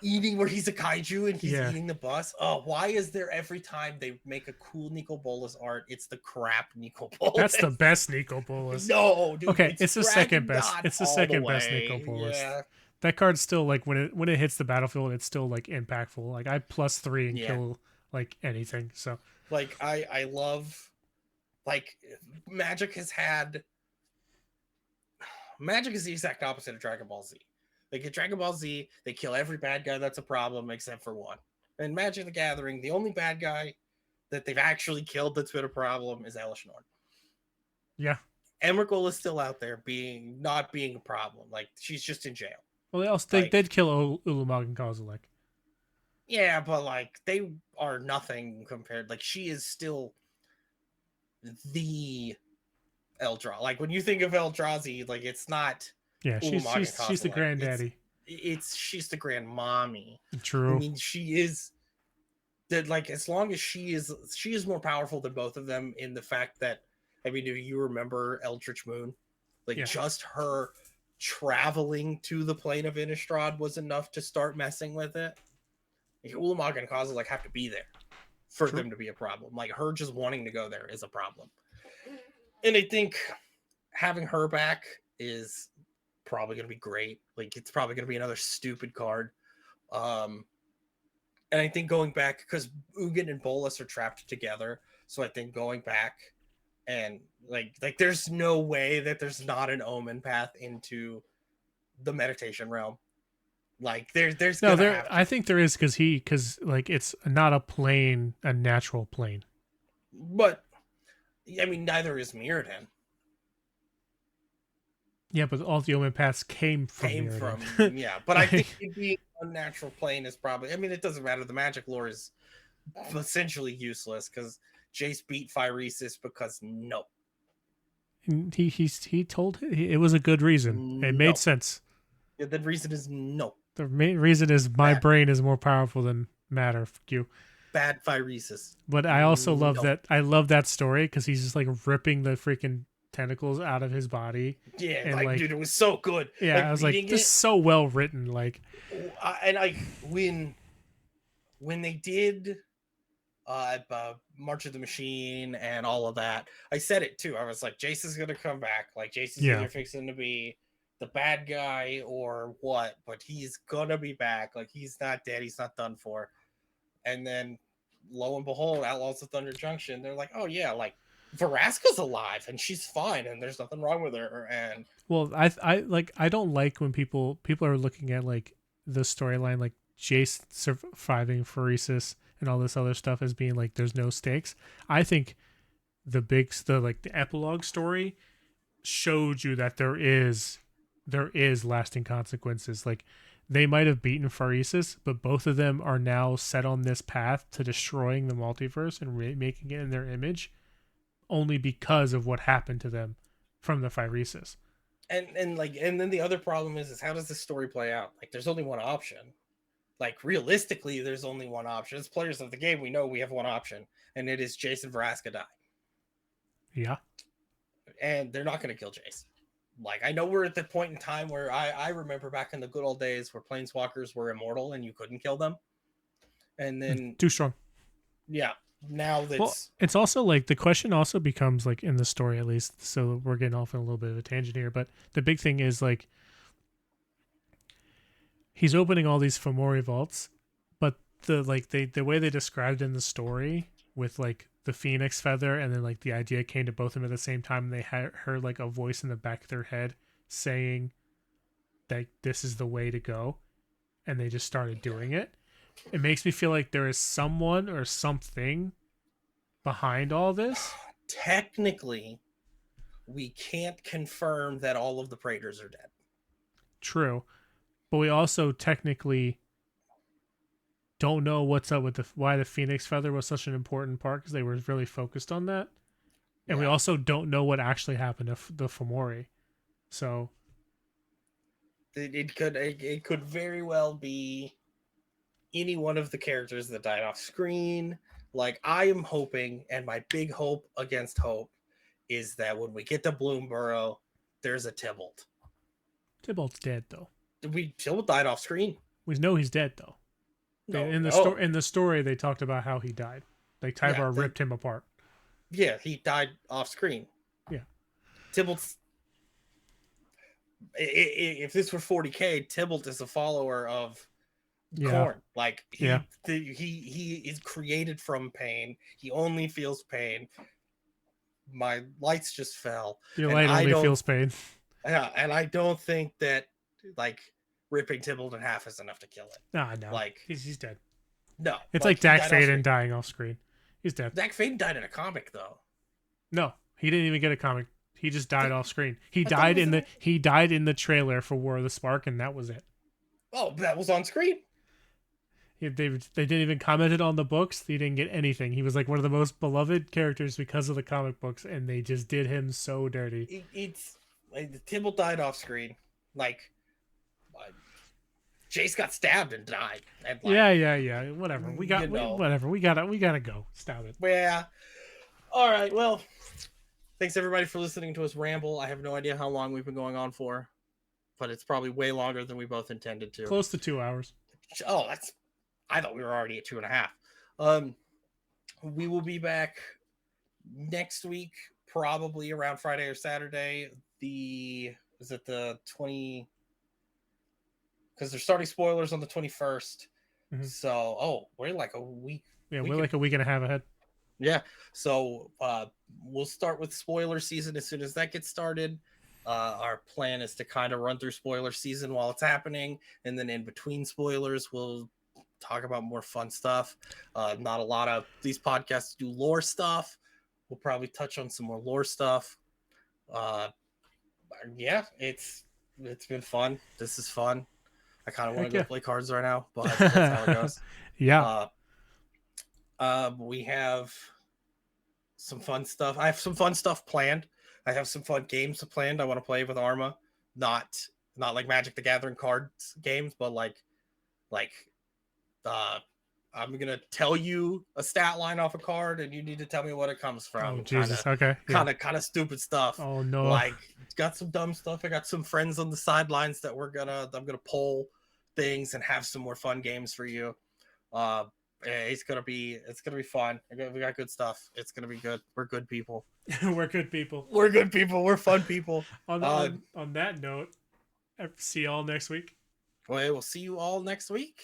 eating, where he's a kaiju and he's eating the bus. Oh, why is there every time they make a cool Nico Bolas art, it's the crap Nico Bolas? That's the best Nico Bolas. No, dude. Okay, it's the second best. It's the second best Nico Bolas. Yeah. That card's still like when it hits the battlefield, it's still like impactful. Like I +3 and kill like anything. So like I love, like Magic is the exact opposite of Dragon Ball Z. Like in Dragon Ball Z, they kill every bad guy that's a problem except for one. In Magic the Gathering, the only bad guy that they've actually killed that's been a problem is Elesh Norn. Yeah. Emrakul is still out there not being a problem. Like she's just in jail. Well, they did kill Ulamog and Kozilek. Yeah, but like they are nothing compared. Like she is still the Eldrazi. Like when you think of Eldrazi, like it's not. Yeah, she's the granddaddy. She's the grandmommy. True. I mean, she is that. Like as long as she is more powerful than both of them in the fact that, I mean, do you remember Eldritch Moon? Like just her traveling to the plane of Innistrad was enough to start messing with it. Like, Ulamog and Kozilek have to be there for them to be a problem. Like her just wanting to go there is a problem. And I think having her back is probably going to be great. Like it's probably going to be another stupid card. And I think going back, because Ugin and Bolas are trapped together, so I think going back and like there's no way that there's not an Omen path into the meditation realm. Like there's no there. I think there is because like it's not a natural plane. But I mean, neither is Mirrodin. Yeah, but all the Omen paths came from yeah. But I think it being a natural plane is probably. I mean, it doesn't matter. The magic lore is essentially useless because Jace beat Phyresis because no. He told it was a good reason. It made sense. Yeah, the reason is no. The main reason is my brain is more powerful than matter. Fuck you. Bad Phyresis. But I also love that. I love that story because he's just like ripping the freaking tentacles out of his body. Yeah, and like dude, it was so good. Yeah, like, I was like, this is so well written. Like, and like when they did March of the Machine and all of that, I said it too. I was like, Jace is gonna come back. Like Jace is either fixing to be the bad guy or what, but he's gonna be back. Like he's not dead. He's not done for. And then, lo and behold, Outlaws of Thunder Junction. They're like, oh yeah, like Vraska's alive and she's fine and there's nothing wrong with her. And well, I don't like when people are looking at like the storyline, like Jace surviving Phyresis and all this other stuff as being like there's no stakes. I think the epilogue story showed you that there is lasting consequences. Like they might have beaten Phyresis, but both of them are now set on this path to destroying the multiverse and making it in their image, only because of what happened to them from the Phyresis. And then the other problem is how does this story play out? Like there's only one option. Like realistically, there's only one option. As players of the game, we know we have one option, and it is Jace and Vraska die. Yeah. And they're not going to kill Jace. Like, I know we're at the point in time where I remember back in the good old days where planeswalkers were immortal and you couldn't kill them. And then... Too strong. Yeah. Now that's... Well, it's also like, the question also becomes, like, in the story at least, so we're getting off on a little bit of a tangent here, but the big thing is, like, he's opening all these Fomori vaults, but the way they described in the story with like the phoenix feather, and then like the idea came to both of them at the same time, and they heard like a voice in the back of their head saying that this is the way to go, and they just started doing it. It makes me feel like there is someone or something behind all this. Technically, we can't confirm that all of the Praetors are dead. True, but we also technically don't know what's up with why the phoenix feather was such an important part, because they were really focused on that, and we also don't know what actually happened to the Fomori. So it could very well be any one of the characters that died off screen. Like, I am hoping, and my big hope against hope is that when we get to Bloomborough, there's a Tybalt. Tybalt's dead though. Tybalt died off screen. We know he's dead though. No, in the story, they talked about how he died. Like Tyvar ripped him apart. Yeah, he died off screen. Yeah, Tybalt's. If this were 40K, Tybalt is a follower of Korn. Like he is created from pain. He only feels pain. My lights just fell. Your light only feels pain. Yeah, and I don't think that like ripping Tybalt in half is enough to kill it. No, like he's dead. No, it's like Dak Faden dying off screen. He's dead. Dak Faden died in a comic though. No, he didn't even get a comic. He just died off screen. He died in the trailer for War of the Spark, and that was it. Oh, that was on screen. They didn't even comment it on the books. He didn't get anything. He was like one of the most beloved characters because of the comic books, and they just did him so dirty. It's like Tybalt died off screen. Like Jace got stabbed and died. And like, yeah. Whatever. We gotta go. Stab it. Yeah. All right. Well, thanks everybody for listening to us ramble. I have no idea how long we've been going on for, but it's probably way longer than we both intended to. Close to 2 hours. Oh, I thought we were already at 2.5. We will be back next week, probably around Friday or Saturday. Is it the 20? Because they're starting spoilers on the 21st. Mm-hmm. So, we're like a week. Yeah, we're like a week and a half ahead. Yeah. So we'll start with spoiler season as soon as that gets started. Our plan is to kind of run through spoiler season while it's happening, and then in between spoilers, we'll talk about more fun stuff. Not a lot of these podcasts do lore stuff. We'll probably touch on some more lore stuff. Yeah, it's been fun. This is fun. I kind of want to go play cards right now, but that's how it goes. Yeah. We have some fun stuff. I have some fun stuff planned. I have some fun games planned. I want to play with Arma, not like Magic the Gathering cards games, but like I'm gonna tell you a stat line off a card, and you need to tell me what it comes from. Oh Jesus! Okay. Kind of stupid stuff. Oh no! Like, got some dumb stuff. I got some friends on the sidelines that I'm gonna poll things and have some more fun games for you. It's gonna be fun. We got good stuff. It's gonna be good. We're good people. We're good people. We're good people. We're fun people. on that note, see y'all next week. We'll see you all next week.